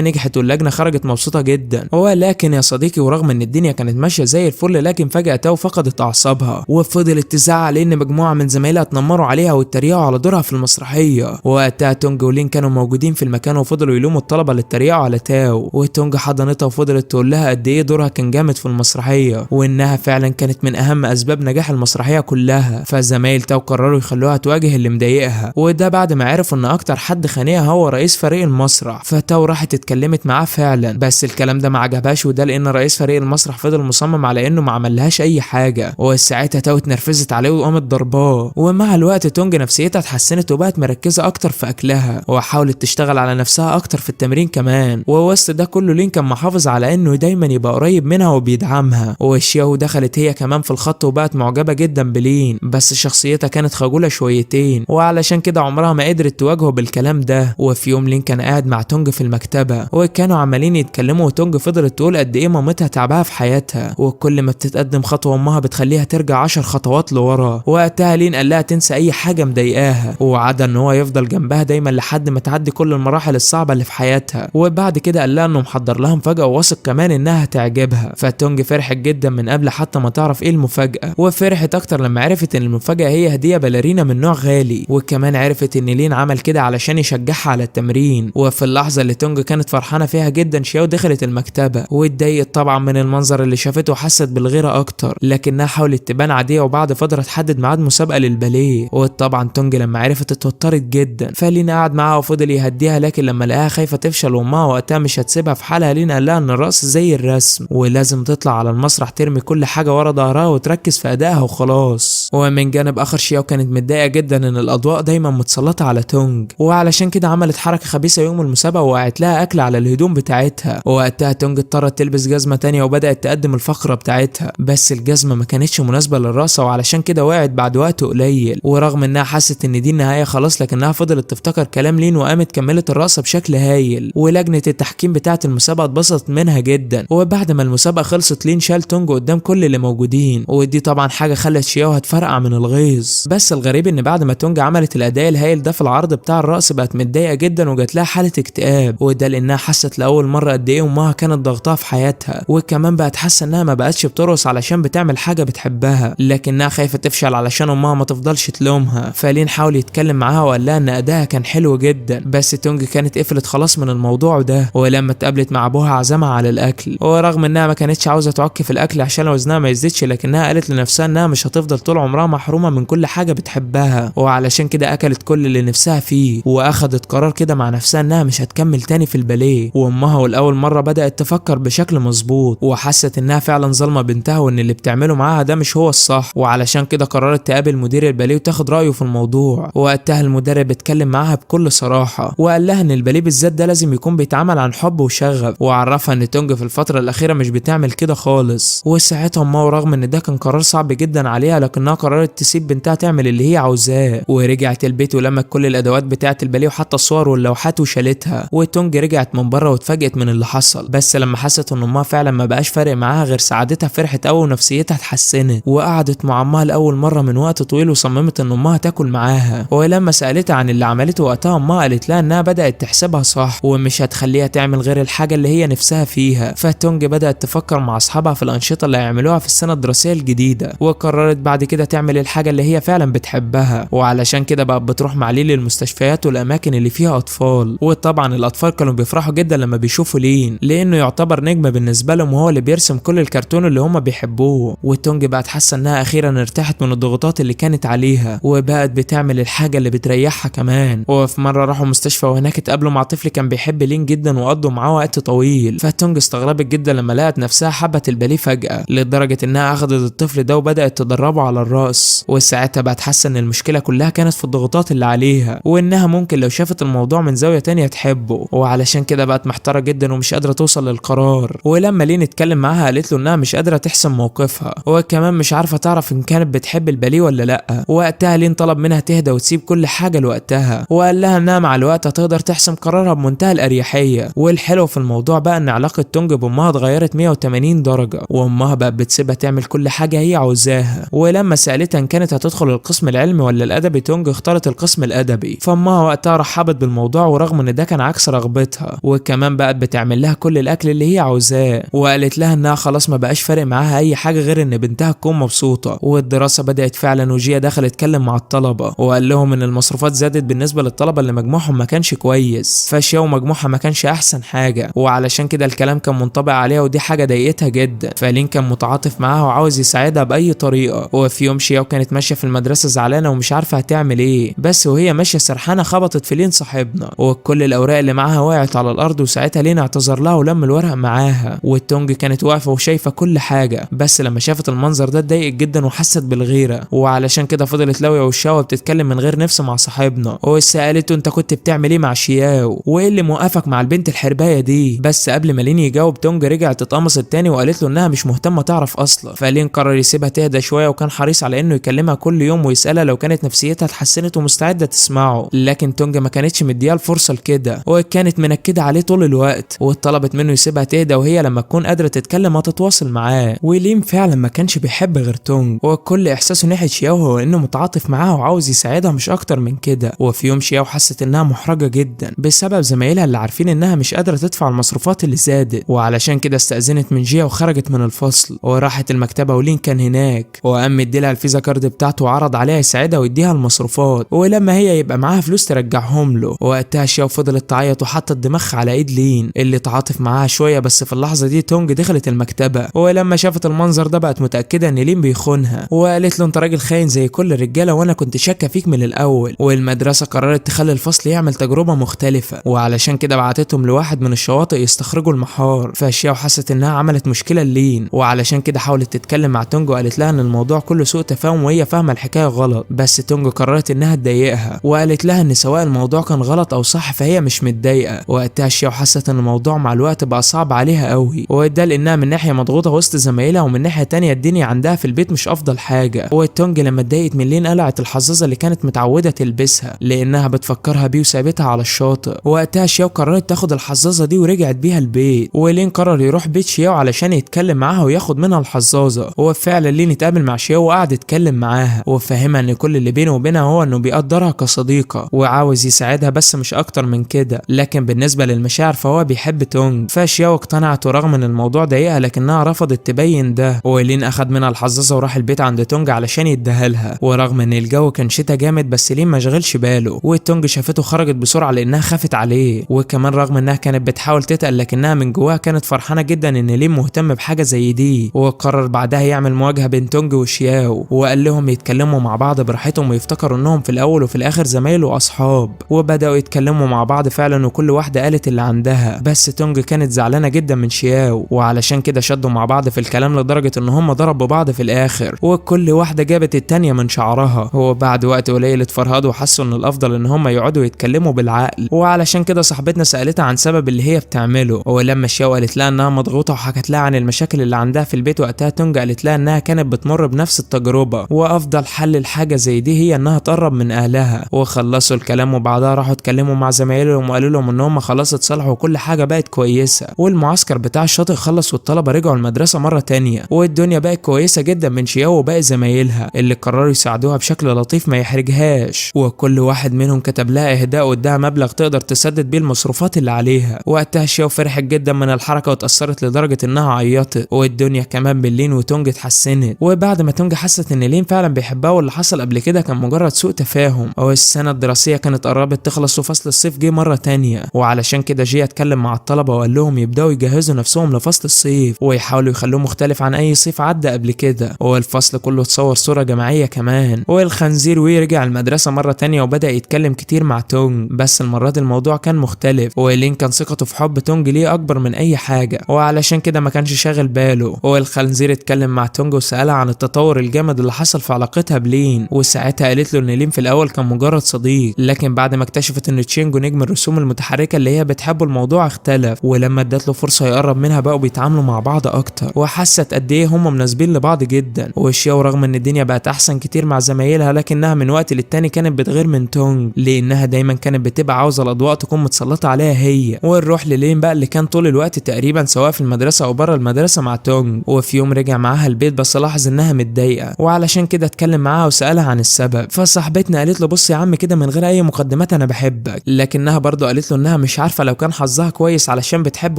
نجحت واللجنه خرجت مبسوطه جدا. ولكن يا صديقي ورغم ان الدنيا كانت ماشيه زي الفل لكن فجاه تو فقدت اعصابها وفضلت تزعل لان مجموعه من زمايلها اتنمروا عليها واتريقوا على دورها في المسرحيه. وقتها تونج ولين كانوا موجودين في المكان وفضلوا يلوموا الطلبه اللي اتريقوا على تاو، وتونج حضنتها وفضلت تقول لها قد ايه دورها كان جامد في المسرحيه وانها فعلا كانت من اهم اسباب نجاح المسرحيه كلها. فزمايل تاو قرروا يخلوها تواجه اللي مضايقها، وده بعد ما عرفوا ان اكتر حد خانقها هو رئيس فريق المسرح. فتاو راحت اتكلمت معاه فعلا، بس الكلام ده ما عجبهاش، وده لان رئيس فريق المسرح فضل مصمم على انه ما عملهاش اي حاجه. وساعتها تاو اتنرفزت عليه وقامت ضرباه. ومع الوقت تونج نفسيتها اتحسنت وبقت مركزه اكتر في اكلها وحاولت تشتغل على نفسها اكتر في التمرين كمان. ووسط ده كله لين كان محافظ على انه دايما يبقى قريب منها وبيدعمها. وشياو دخلت هي كمان في الخط وبقت معجبه جدا بلين، بس شخصيتها كانت خجوله شويتين وعلشان كده عمرها ما قدرت تواجهه بالكلام ده. وفي يوم لين كان قاعد مع تونج في المكتبه وكانوا عمالين يتكلموا وتونج فضلت تقول قد ايه مامتها تعبها في حياتها وكل ما بتتقدم خطوه امها بتخليها ترجع 10 خطوات لورا. وقتها لين قال لها تنسى اي حاجه مضايقاها ووعدها ان هو يفضل جنبها دايما لحد ما تعدي كل المراحل الصعبه اللي في حياتها. وبعد كده قال لها انه محضر لها مفاجاه وواثق كمان انها هتعجبها. فتونج فرحت جدا من قبل حتى ما تعرف ايه المفاجاه، وفرحت اكتر لما عرفت ان المفاجاه هي هديه باليرينا من نوع غالي. وكمان عرفت ان لين عمل كده علشان يشجعها على التمرين. وفي اللحظه اللي تونج كانت فرحانه فيها جدا شياو دخلت المكتبه واتضايقت طبعا من المنظر اللي شافته وحست بالغيره اكتر، لكنها حاولت تبان عاديه وبعد فتره تحدد ميعاد مسابقه للباليه. وطبعا تونج لما عرفت اتوترت جدا، فلين قعد معاها وفضل يهديها، لكن لما لقاها خايفه تفشل وامها وقتها مش هتسيبها في حالها لين قال لها ان الرقص زي الرسم ولازم تطلع على المسرح ترمي كل حاجه ورا ظهرها وتركز في ادائها وخلاص. ومن جانب اخر شياو كانت متضايقه جدا ان الاضواء دايما متسلطه على تونج، وعلشان كده عملت حركه خبيثه يوم المسابقه ووقعت لها اكل على الهدوم بتاعتها. ووقتها تونج اضطرت تلبس جزمه تانية وبدات تقدم الفقره بتاعتها، بس الجزمه ما كانتش مناسبه للرقصه وعلشان كده وقعت بعد وقت قليل. ورغم انها حست ان دي النهايه خلاص لكنها فضلت تفتكر كلام لين وقامت كملت الرقصه بشكل هايل. ولجنه التحكيم بتاعه المسابقه اتبسطت منها جدا. وبعد ما المسابقه خلصت لين شال تونج قدام كل اللي موجودين، ودي طبعا حاجه خلت شياو هتفرقع من الغيظ. بس الغريب ان بعد ما تونج عملت الاداء الهايل ده في العرض بتاع الرقص بقت متضايقه جدا وجات لها حاله اكتئاب، وده لانها حست لاول مره قد ايه امها كانت ضغطها في حياتها، وكمان بقت حاسه انها ما بقتش بترقص علشان بتعمل حاجه بتحبها لكنها خايفه تفشل علشان امها ما تفضلش تلومها. فلين حاول يتكلم معاها وقال لها ان ادائها كان حلو جدا، بس تونج كانت قفلت خلاص من الموضوع ده. ولما اتقابلت مع ابوها عزمها على الاكل، ورغم انها ما كانتش عاوزه تعك في الاكل عشان وزنها ما يزيدش لكنها قالت لنفسها انها مش هتفضل طول عمرها محرومه من كل حاجه بتحبها، وعلشان كده اكلت كل اللي نفسها فيه واخدت قرار كده مع نفسها انها مش هتكمل تاني في الباليه. وامها والاول مره بدات تفكر بشكل مظبوط وحست انها فعلا ظالمه بنتها وان اللي بتعمله معاها ده مش هو الصح، وعلشان كده قررت تقابل مدير الباليه وتاخد رايه في الموضوع. وقتها المدرب اتكلم معاها بكل صراحه وقال لها ان الباليه بالذات ده لازم يكون بيتعمل عن حب وشغف، وعرفها ان تونج في الفتره الاخيره مش بتعمل كده خالص. وساعتها امها ورغم ان ده كان قرار صعب جدا عليها لكنها قررت تسيب بنتها تعمل اللي هي عاوزاه. ورجعت البيت ولمت كل الادوات بتاعه الباليه وحتى الصور واللوحات وشالتها. وتونج رجعت من بره واتفاجئت من اللي حصل، بس لما حست ان امها فعلا ما بقاش فارق معاها غير سعادتها فرحت قوي ونفسيتها اتحسنت، وقعدت مع امها لاول مره من وقت طويل وصممت ان امها تاكل معاها. ولما سالتها عن اللي عملته وقتها امها قالت لها انها بدات تحسبها صح ومش هتخليها تعمل غير الحاجه اللي هي نفسها فيها. فتونج بدات تفكر مع اصحابها في الانشطه اللي هيعملوها في السنه الدراسيه الجديده، وقررت بعد كده تعمل الحاجه اللي هي فعلا بتحبها. وعلشان كده بقت بتروح مع لين للمستشفيات والاماكن اللي فيها اطفال. وطبعا الاطفال كانوا بيفرحوا جدا لما بيشوفوا لين لانه يعتبر نجم بالنسبه لهم وهو اللي بيرسم كل الكرتون اللي هم بيحبوه. وتونج بقت حاسه انها اخيرا ارتاحت من الضغوطات اللي كانت عليها وبقت بتعمل الحاجه اللي بتريحها كمان. وفي مره راحوا مستشفى وهناك اتقابلوا مع طفل كان بيحب لين جدا وقضوا معاه وقت طويل. فتونج استغربت جدا لما لقت نفسها حبت الباليه فجاه لدرجه انها اخذت الطفل ده وبدات تدربه على الرقص. الرأس. وساعتها بقت حاسة ان المشكلة كلها كانت في الضغوطات اللي عليها، وانها ممكن لو شافت الموضوع من زاوية تانية تحبه، وعلشان كده بقت محتارة جدا ومش قادرة توصل للقرار. ولما لين اتكلم معاها قالت له انها مش قادرة تحسم موقفها، وكمان مش عارفة تعرف ان كانت بتحب الباليه ولا لا. وقتها لين طلب منها تهدى وتسيب كل حاجة لوقتها، وقال لها انها مع الوقت هتقدر تحسم قرارها بمنتهى الاريحية. والحلو في الموضوع بقى ان علاقة تونج بامها اتغيرت 180 درجة، وامها بقت بتسيبها تعمل كل حاجة هي عاوزاها. ولما سألتها ان كانت هتدخل القسم العلمي ولا الادبي، تونج اختارت القسم الادبي. فامها وقتها رحبت بالموضوع ورغم ان ده كان عكس رغبتها، وكمان بقت بتعمل لها كل الاكل اللي هي عاوزاه، وقالت لها انها خلاص ما بقاش فارق معاها اي حاجة غير ان بنتها تكون مبسوطة. والدراسة بدأت فعلا، وجيا دخل اتكلم مع الطلبة وقال لهم ان المصروفات زادت بالنسبة للطلبة اللي مجموعهم ما كانش كويس، فشيا ومجموعها ما كانش احسن حاجة، وعلشان كده الكلام كان منطبق عليها، ودي حاجة ضايقتها جدا. فلين كان متعاطف معاها وعاوز يساعدها بأي طريقة. وفي يوم شيا كانت ماشية في المدرسة زعلانة ومش عارفة هتعمل ايه، بس وهي ماشية سرحانة خبطت في لين صاحبنا، وكل الأوراق اللي معاها وقعت على الأرض. وساعتها لين اعتذر لها ولم الورق معاها، والتونج كانت واقفة وشايفة كل حاجة، بس لما شافت المنظر ده اتضايقت جدا وحست بالغيرة، وعلشان كده فضلت لاوية وشها وبتتكلم من غير نفس مع صاحبنا. وسألته انت كنت بتعمل ايه مع شياو، وايه اللي موقفك مع البنت الحرباية دي؟ بس قبل ما لين يجاوب تونج رجعت تتقمص التاني وقالت له انها مش مهتمة تعرف اصلا. فلين قرر يسيبها تهدى شوية، وكان حريص على انه يكلمها كل يوم ويسألها لو كانت نفسيتها اتحسنت ومستعدة تسمعه، لكن تونج ما كانتش مديها الفرصة لكده، وكانت منكدة عليه طول الوقت، وطلبت منه يسيبها تهدى وهي لما تكون قادرة تتكلم هتتواصل معاه. ولين فعلا ما كانش بيحب غير تونج، وكل احساسه ناحية شياو هو انه متعاطف معاها وعاوز يساعدها مش اكتر من كده. وفي يوم شياو حست انها محرجة جدا بسبب زمايلها اللي عارفين انها مش قادرة تدفع المصروفات اللي زادت، وعلشان كده استأذنت من جيا وخرجت من الفصل وراحت المكتبة. ولين كان هناك وقام مديلها الفيزا كارد بتاعته وعرض عليها يساعدها ويديها المصروفات، ولما هي يبقى معاها فلوس ترجعهم له. وقتها شياو فضلت تعيط وحطت دماغها على ايد لين اللي تعاطف معاها شوية، بس في اللحظة دي تونج دخلت المكتبة، ولما شافت المنظر ده بقت متأكدة ان لين بيخونها، وقالت له انت راجل خاين زي كل الرجالة وانا كنت شاكة فيك من الاول. والمدرسة قررت تخلي الفصل يعمل تجربة مختلفة، وعلشان كده بعتتهم لواحد من الشواطئ يستخرجوا المحار. فشياو حست انها عملت مشكلة لين، وعلشان كده حاولت تتكلم مع تونج وقالت لها ان الموضوع كله سوء تفاهم وهي فاهمة الحكاية غلط، بس تونج قررت انها تضايقها وقالت لها ان سواء الموضوع كان غلط او صح فهي مش متضايقة. وقتها شياو حست ان الموضوع مع الوقت بقى صعب عليها قوي، وده لانها من ناحية مضغوطة وسط زمايلها، ومن ناحية تانية الدنيا عندها في البيت مش افضل حاجة. وتونج لما اتضايقت من لين قلعت الحظاظة اللي كانت متعودة تلبسها لانها بتفكرها بيه وسابتها على الشاطئ. وقتها شياو قررت تاخد الحظاظة دي ورجعت بيها البيت، ولين قرر يروح بيت شياو علشان يتكلم معاها وياخد منها الحظاظة. وفعلا لين اتقابل مع شياو وقعد يتكلم معاها وفهمها ان كل اللي بينه وبينها هو انه بيقدرها كصديقة وعاوز يساعدها بس مش اكتر من كده، لكن بالنسبة للمشاعر فهو بيحب تونج. فشياو اقتنعت ورغم ان الموضوع ضايقها لكنها رفضت تبين ده. ولين اخد منها الحظاظة وراح البيت عند تونج علشان يديها لها، ورغم ان الجو كان شتا جامد بس لين ما شغلش باله. وتونج شافته خرجت بسرعة لانها خافت عليه، وكمان رغم انها كانت بتحاول تتقل لكنها من جواها كانت فرحانة جدا ان لين مهتم بحاجة زي دي. وقرر بعدها يعمل مواجهة بين تونج وشياو، وقال لهم يتكلموا مع بعض براحتهم ويفتكروا انهم في الاول وفي الاخر زمايل واصحاب. وبداوا يتكلموا مع بعض فعلا وكل واحدة قالت اللي عندها، بس تونج كانت زعلانة جدا من شياو وعلشان كده شدوا مع بعض في الكلام لدرجة ان هم ضربوا بعض في الاخر، وكل واحدة جابت التانية من شعرها. وبعد وقت قليل اتفرهدوا وحسوا ان الافضل ان هم يقعدوا يتكلموا بالعقل، وعلشان كده صاحبتنا سألتها عن سبب اللي هي بتعمله. ولما شياو قالت لها انها مضغوطة وحكت لها عن المشاكل اللي عندها في البيت، وقتها تونج قالت لها انها كانت بتمر بنفس التجربة وافضل حل لحاجة زي دي هي انها تقرب من اهلها. وخلصوا الكلام وبعدها راحوا اتكلموا مع زمايلهم وقالوا لهم ان هم خلاص اتصالحوا وكل حاجة بقت كويسة. والمعسكر بتاع الشاطئ خلص والطلبة رجعوا المدرسة مرة تانية، والدنيا بقت كويسة جدا من شياو وباقي زمايلها اللي قرروا يساعدوها بشكل لطيف ما يحرجهاش. وكل واحد منهم كتب لها اهداء واداها مبلغ تقدر تسدد بيه المصروفات اللي عليها. وقتها شياو فرحت جدا من الحركة واتأثرت لدرجة انها عيطت، والدنيا كمان بين لين وتونج اتحسنت. وبعد ما تونج حست ان لين فعلا بيحبها واللي حصل قبل كده كان مجرد سوء تفاهم، والسنة الدراسية كانت قربت تخلص وفصل الصيف جه مرة تانية، وعلشان كده جه اتكلم مع الطلبة وقال لهم يبدأوا يجهزوا نفسهم لفصل الصيف ويحاولوا يخلوه مختلف عن اي صيف عدى قبل كده. والفصل كله اتصور صورة جماعية كمان. والخنزير وي رجع المدرسة مرة تانية وبدأ يتكلم كتير مع تونج، بس المرة دي الموضوع كان مختلف، ولين كان ثقته في حب تونج ليه اكبر من اي حاجة، وعلشان كده ما كانش شاغل باله. والخنزير اتكلم مع تونج وسألها عن التطور الجاي الجامد اللي حصل في علاقتها بلين، وساعتها قالت له ان لين في الاول كان مجرد صديق، لكن بعد ما اكتشفت ان تشينجو نجم الرسوم المتحركه اللي هي بتحبه الموضوع اختلف، ولما ادت له فرصه يقرب منها بقوا بيتعاملوا مع بعض اكتر، وحست قد ايه هم مناسبين لبعض جدا. وشياو رغم ان الدنيا بقت احسن كتير مع زمايلها، لكنها من وقت للتاني كانت بتغير من تونج، لانها دايما كانت بتبقى عاوزه الاضواء تكون متسلطه عليها هي. ونروح للين بقى اللي كان طول الوقت تقريبا سواء في المدرسه او بره المدرسه مع تونج، وفي يوم رجع معاها البيت بس لاحظ انها متضايقه، وعلشان كده اتكلم معاها وسالها عن السبب. فصاحبتنا قالت له بص يا عم كده من غير اي مقدمات انا بحبك، لكنها برضه قالت له انها مش عارفه لو كان حظها كويس علشان بتحب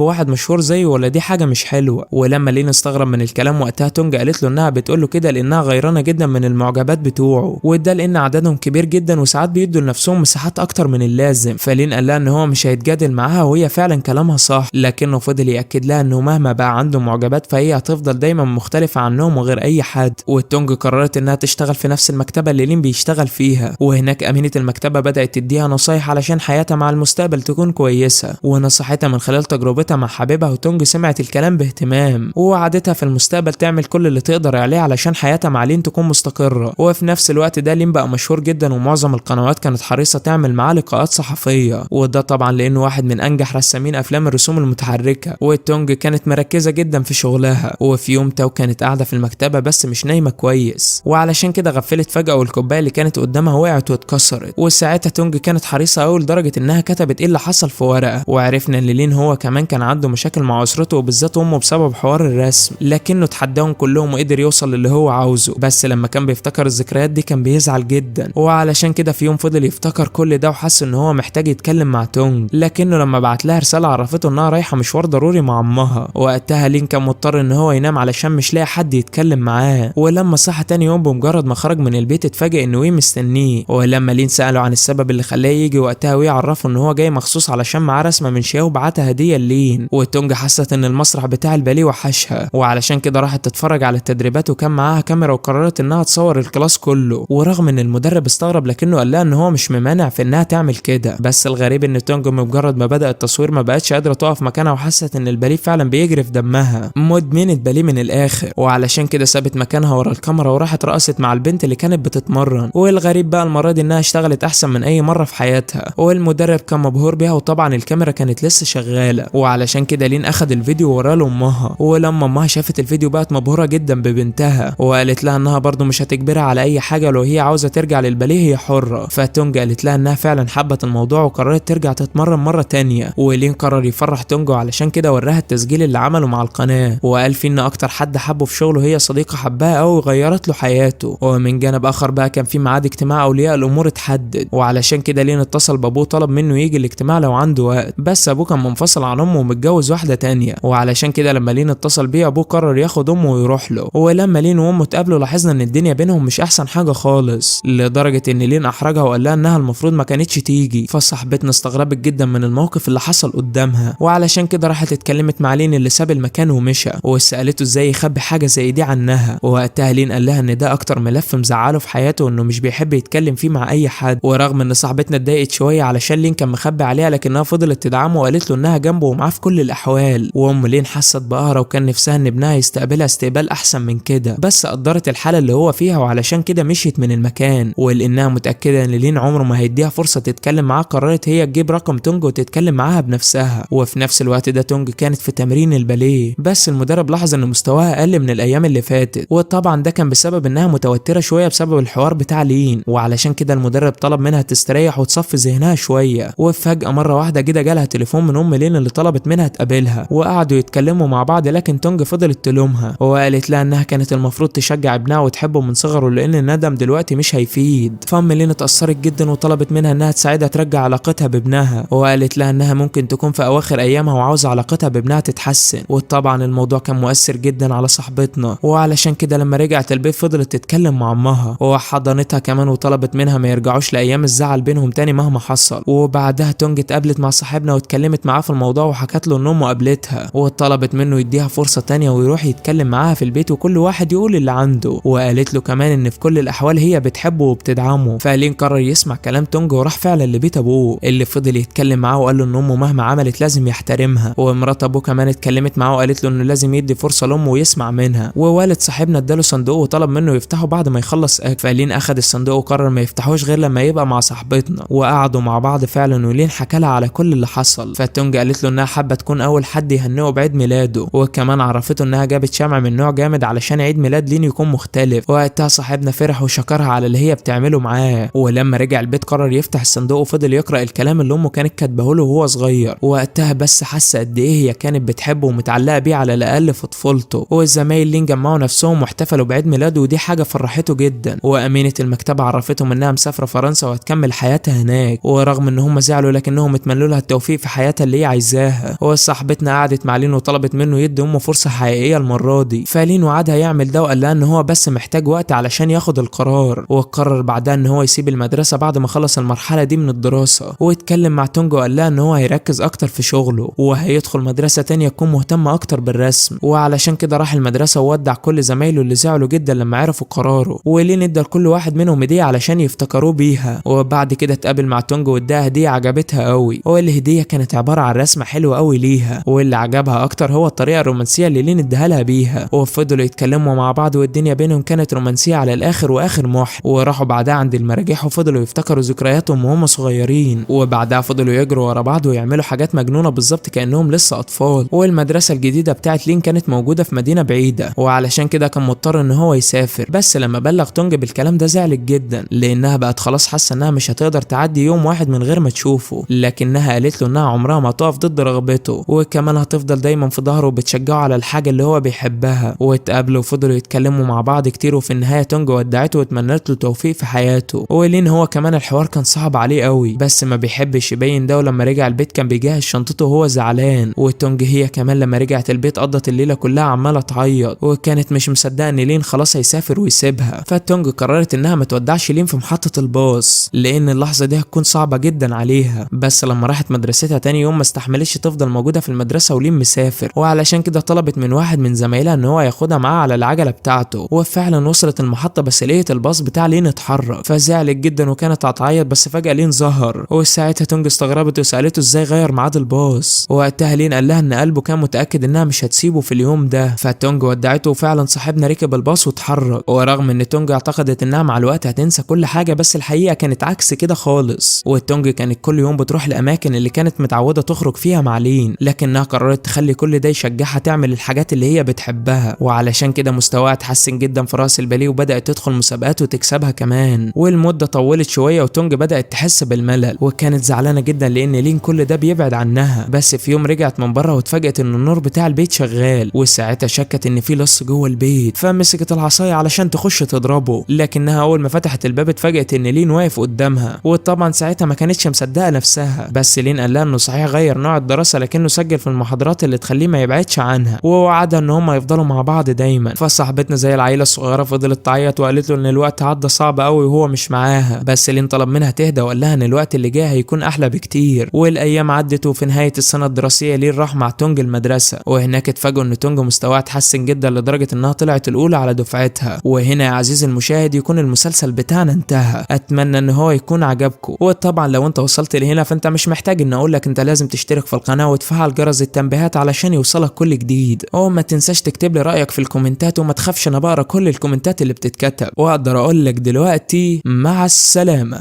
واحد مشهور زيه ولا دي حاجه مش حلوه. ولما لين استغرب من الكلام وقتها تونج قالت له انها بتقول له كده لانها غيرانه جدا من المعجبات بتوعه، وده لان عددهم كبير جدا وساعات بيدوا لنفسهم مساحات اكتر من اللازم. فلين قال لها ان هو مش هيتجادل معاها وهي فعلا كلامها صح، لكنه فضل ياكد لها انه مهما بقى عنده معجبات فهي هتفضل دايما مختلفه عنهم وغير اي حد. والتونج قررت انها تشتغل في نفس المكتبه اللي لين بيشتغل فيها، وهناك امينه المكتبه بدات تديها نصايح علشان حياتها مع المستقبل تكون كويسه، ونصحتها من خلال تجربتها مع حبيبها. وتونج سمعت الكلام باهتمام ووعدتها في المستقبل تعمل كل اللي تقدر عليه علشان حياتها مع لين تكون مستقره. وفي نفس الوقت ده لين بقى مشهور جدا ومعظم القنوات كانت حريصه تعمل معاه لقاءات صحفيه، وده طبعا لانه واحد من انجح رسامين افلام الرسوم المتحركه. والتونج كانت مركزه جدا في شغلها. وفي يوم تاو كانت قاعده في المكتبه بس مش نايمه كويس، وعلشان كده غفلت فجاه والكوبايه اللي كانت قدامها وقعت واتكسرت. وساعتها تونج كانت حريصه قوي لدرجه انها كتبت ايه اللي حصل في ورقه. وعرفنا ان لين هو كمان كان عنده مشاكل مع اسرته وبالذات امه بسبب حوار الرسم، لكنه تحداهم كلهم وقدر يوصل للي هو عاوزه. بس لما كان بيفتكر الذكريات دي كان بيزعل جدا، وعلشان كده في يوم فضل يفتكر كل ده وحس ان هو محتاج يتكلم مع تونج، لكنه لما بعت لها رساله عرفته انها رايحه مشوار ضروري مع امها. وقتها لين كان مضطر ان هو ينام علشان مش لاقي حد يتكلم معاه. ولما صحى تاني يوم بمجرد ما خرج من البيت اتفاجئ ان وي مستنيه. ولما لين ساله عن السبب اللي خلاه يجي وقتها وي عرفه ان هو جاي مخصوص علشان معاه رسمه من شياو بعتها هديه لين. وتونج حست ان المسرح بتاع الباليه وحشها، وعلشان كده راحت تتفرج على التدريبات وكان معاها كاميرا وقررت انها تصور الكلاس كله. ورغم ان المدرب استغرب لكنه قال لها ان هو مش ممانع في انها تعمل كده. بس الغريب ان تونج بمجرد ما بدأ التصوير ما بقتش قادره تقف مكانها وحست ان الباليه فعلا بيجري في دمها، مدمنه باليه من الاخر. وعلشان كده سابت مكانها ورا الكاميرا وراحت رقصت مع البنت اللي كانت بتتمرن. والغريب بقى المره دي انها اشتغلت احسن من اي مره في حياتها، والمدرب كان مبهور بيها. وطبعا الكاميرا كانت لسه شغاله، وعلشان كده لين اخد الفيديو وراه لامها. ولما امها شافت الفيديو بقت مبهوره جدا ببنتها، وقالت لها انها برضو مش هتجبرها على اي حاجه، لو هي عاوزه ترجع للباليه هي حره. فتونج قالت لها انها فعلا حبت الموضوع وقررت ترجع تتمرن مره تانية. ولين قرر يفرح تونج علشان كده وراها التسجيل اللي عمله مع القناه، وقال فيه ان اكتر حد حبه في شغله هي صديقه حبها قوي وغيرت له حياته. ومن جانب اخر بقى كان في ميعاد اجتماع اولياء الامور اتحدد، وعلشان كده لين اتصل بابوه طلب منه يجي الاجتماع لو عنده وقت. بس ابوه كان منفصل عن امه ومتجوز واحده تانية، وعلشان كده لما لين اتصل بيه ابوه قرر ياخد امه ويروح له. ولما لين وامه اتقابلوا لاحظنا ان الدنيا بينهم مش احسن حاجه خالص، لدرجه ان لين احرجها وقال لها انها المفروض ما كانتش تيجي. فصاحبتنا استغربت جدا من الموقف اللي حصل قدامها، وعلشان كده راحت اتكلمت مع لين اللي ساب المكان ومشى، وسالته ازاي يخبي حاجه زي دي عنها. ووقتها لين قال لها ان ده اكتر ملف مزعله في حياته وانه مش بيحب يتكلم فيه مع اي حد. ورغم ان صاحبتنا اتضايقت شويه علشان لين كان مخبي عليها، لكنها فضلت تدعمه وقالت له انها جنبه ومعاه في كل الاحوال. وام لين حست بقهره وكان نفسها ان ابنها يستقبلها استقبال احسن من كده، بس قدرت الحاله اللي هو فيها وعلشان كده مشيت من المكان. ولانها متاكده ان لين عمره ما هيديها فرصه تتكلم معاه قررت هي تجيب رقم تونج وتتكلم معاها بنفسها. وفي نفس الوقت ده تونج كانت في تمرين الباليه، بس المدرب لاحظ ان مستواها اقل من الايام اللي فاتت، وطبعا ده كان بسبب انها متوتره شويه بسبب الحوار بتاع لين. وعلشان كده المدرب طلب منها تستريح وتصفي ذهنها شويه. وفجاه مره واحده كده جالها تليفون من ام لين اللي طلبت منها تقابلها، وقعدوا يتكلموا مع بعض. لكن تونج فضلت تلومها وقالت لها انها كانت المفروض تشجع ابنها وتحبه من صغره لان الندم دلوقتي مش هيفيد. فام لين اتأثرت جدا وطلبت منها انها تساعدها ترجع علاقتها بابنها، وقالت لها انها ممكن تكون في اواخر ايامها وعاوزه علاقتها بابنها تتحسن. وطبعا الموضوع كان مؤثر جدا على صاحبتنا، وعلشان كده لما رجعت البيت فضلت تتكلم مع امها وحضنتها كمان وطلبت منها ما يرجعوش لايام الزعل بينهم تاني مهما حصل. وبعدها تونج اتقابلت مع صاحبنا واتكلمت معاه في الموضوع وحكت له ان امه قابلتها وطلبت منه يديها فرصه تانية ويروح يتكلم معاها في البيت وكل واحد يقول اللي عنده. وقالت له كمان ان في كل الاحوال هي بتحبه وبتدعمه. فلين قرر يسمع كلام تونج وراح فعلا لبيت ابوه اللي فضل يتكلم معاه وقال له ان امه مهما عملت لازم يحترمها. ومرات ابوه كمان اتكلمت معاه وقالت له انه لازم يدي فرصه لامه ويسمع منها. ووالد صاحبنا اداله صندوق الصندوق وطلب منه يفتحه بعد ما يخلص اكل. فلين اخد الصندوق وقرر ما يفتحوش غير لما يبقى مع صاحبتنا، وقعدوا مع بعض فعلا ولين حكى لها على كل اللي حصل. فتونج قالت له انها حابه تكون اول حد يهنئه بعيد ميلاده، وكمان عرفته انها جابت شمع من نوع جامد علشان عيد ميلاد لين يكون مختلف. وقتها صاحبنا فرح وشكرها على اللي هي بتعمله معاه. ولما رجع البيت قرر يفتح الصندوق وفضل يقرا الكلام اللي امه كانت كاتبه له وهو صغير. وقتها بس حس قد ايه هي كانت بتحبه ومتعلقه بيه على الاقل في طفولته. والزمايل لين جمعوا نفسهم واحتفلوا بعيد ميلاده، ودي حاجه فرحته جدا. وامينه المكتبه عرفتهم انها مسافره فرنسا وهتكمل حياتها هناك، ورغم ان هم زعلوا لكنهم اتمنوا لها التوفيق في حياتها اللي هي عايزاها. وصاحبتنا قعدت مع لين وطلبت منه يدي امه فرصه حقيقيه المره دي. فلين وعدها يعمل ده وقال لها ان هو بس محتاج وقت علشان ياخد القرار. وقرر بعدها ان هو يسيب المدرسه بعد ما خلص المرحله دي من الدراسه. واتكلم مع تونج وقال لها ان هو هيركز اكتر في شغله وهيدخل مدرسه تانية تكون مهتمه اكتر بالرسم. وعلشان كده راح المدرسه وودع كل زمايله اللي زعلوا جدا لما عرفوا قراره. ولين ادى لكل واحد منهم هديه علشان يفتكروه بيها. وبعد كده اتقابل مع تونج واداها هديه عجبتها قوي. والهديه كانت عباره عن رسمه حلوه قوي ليها. واللي عجبها اكتر هو الطريقه الرومانسيه اللي لين اداها لها بيها. وفضلوا يتكلموا مع بعض والدنيا بينهم كانت رومانسيه على الاخر واخر محن. وراحوا بعدها عند المراجيح وفضلوا يفتكروا ذكرياتهم وهم صغيرين. وبعدها فضلوا يجروا ورا بعض ويعملوا حاجات مجنونه بالظبط كانهم لسه اطفال. والمدرسه الجديده بتاعت لين كانت موجوده في مدينه بعيده، وعلشان كده كان مضطر ان هو يسافر. بس لما بلغ تونج بالكلام ده زعلت جدا لانها بقت خلاص حاسه انها مش هتقدر تعدي يوم واحد من غير ما تشوفه. لكنها قالت له انها عمرها ما تقف ضد رغبته، وكمان هتفضل دايما في ظهره وبتشجعه على الحاجه اللي هو بيحبها. واتقابلوا وفضلوا يتكلموا مع بعض كتير، وفي النهايه تونج ودعته واتمنت له توفيق في حياته. ولين هو كمان الحوار كان صعب عليه قوي بس ما بيحبش يبين ده. ولما رجع البيت كان بيجهز شنطته وهو زعلان. وتونج هي كمان لما رجعت البيت قضت الليله كلها عماله تعيط، وكانت مش مصدقه ان لين خلاص هيسافر ويسيبها. فتونج قررت انها ما تودعش لين في محطه الباص لان اللحظه دي هتكون صعبه جدا عليها. بس لما راحت مدرستها تاني يوم ما استحملتش تفضل موجوده في المدرسه ولين مسافر، وعلشان كده طلبت من واحد من زمايلها ان هو ياخدها معاه على العجله بتاعته. وفعلا وصلت المحطه بس لقيت الباص بتاع لين اتحرك، فزعلت جدا وكانت هتعيط. بس فجاه لين ظهر، وساعتها تونج استغربت وسالته ازاي غير ميعاد الباص. وقتها لين قال لها ان قلبه كان متاكد انها مش هتسيبه في اليوم ده. فتونج ودعته وفعلا صاحبنا ركب الباص واتحرك. ورغم ان تونج اعتقدت انها مع الوقت هتنسى كل حاجه بس الحقيقه كانت عكس كده خالص. وتونج كانت كل يوم بتروح الاماكن اللي كانت متعوده تخرج فيها مع لين، لكنها قررت تخلي كل ده يشجعها تعمل الحاجات اللي هي بتحبها. وعلشان كده مستواها اتحسن جدا في راس الباليه وبدات تدخل مسابقات وتكسبها كمان. والمده طولت شويه وتونج بدات تحس بالملل وكانت زعلانه جدا لان لين كل ده بيبعد عنها. بس في يوم رجعت من بره واتفاجئت ان النور بتاع البيت شغال، وساعتها شكت ان في لص جوه البيت. فمسكت العصايه علشان تخش تضربه، لكنها اول ما فتحت الباب اتفاجئت ان لين واقف قدامها. وطبعا ساعتها ما كانتش مصدقه نفسها. بس لين قال لها انه صحيح غير نوع الدراسه لكنه سجل في المحاضرات اللي تخليه ما يبعدش عنها، ووعدها ان هم يفضلوا مع بعض دايما. فصاحبتنا زي العيله الصغيره فضلت تعيط وقالت له ان الوقت عدى صعب قوي وهو مش معاها. بس لين طلب منها تهدى وقال لها ان الوقت اللي جاي هيكون احلى بكتير. والايام عدت وفي نهايه السنه الدراسيه لين راح مع تونج المدرسه، وهناك اتفاجئوا ان تونج مستواها اتحسن جدا لدرجه انها طلعت الاولى على دفعتها. وهنا يا عزيزي المشاهد يكون المسلسل بتاعنا انتهى. اتمنى ان هو يكون عجبكم، وطبعا لو انت وصلت لهنا فانت مش محتاج ان اقول لك انت لازم تشترك في القناه وتفعل جرس التنبيهات علشان يوصلك كل جديد. وما تنساش تكتب لي رايك في الكومنتات، وما تخافش انا بقرا كل الكومنتات اللي بتتكتب. واقدر اقول لك دلوقتي مع السلامه.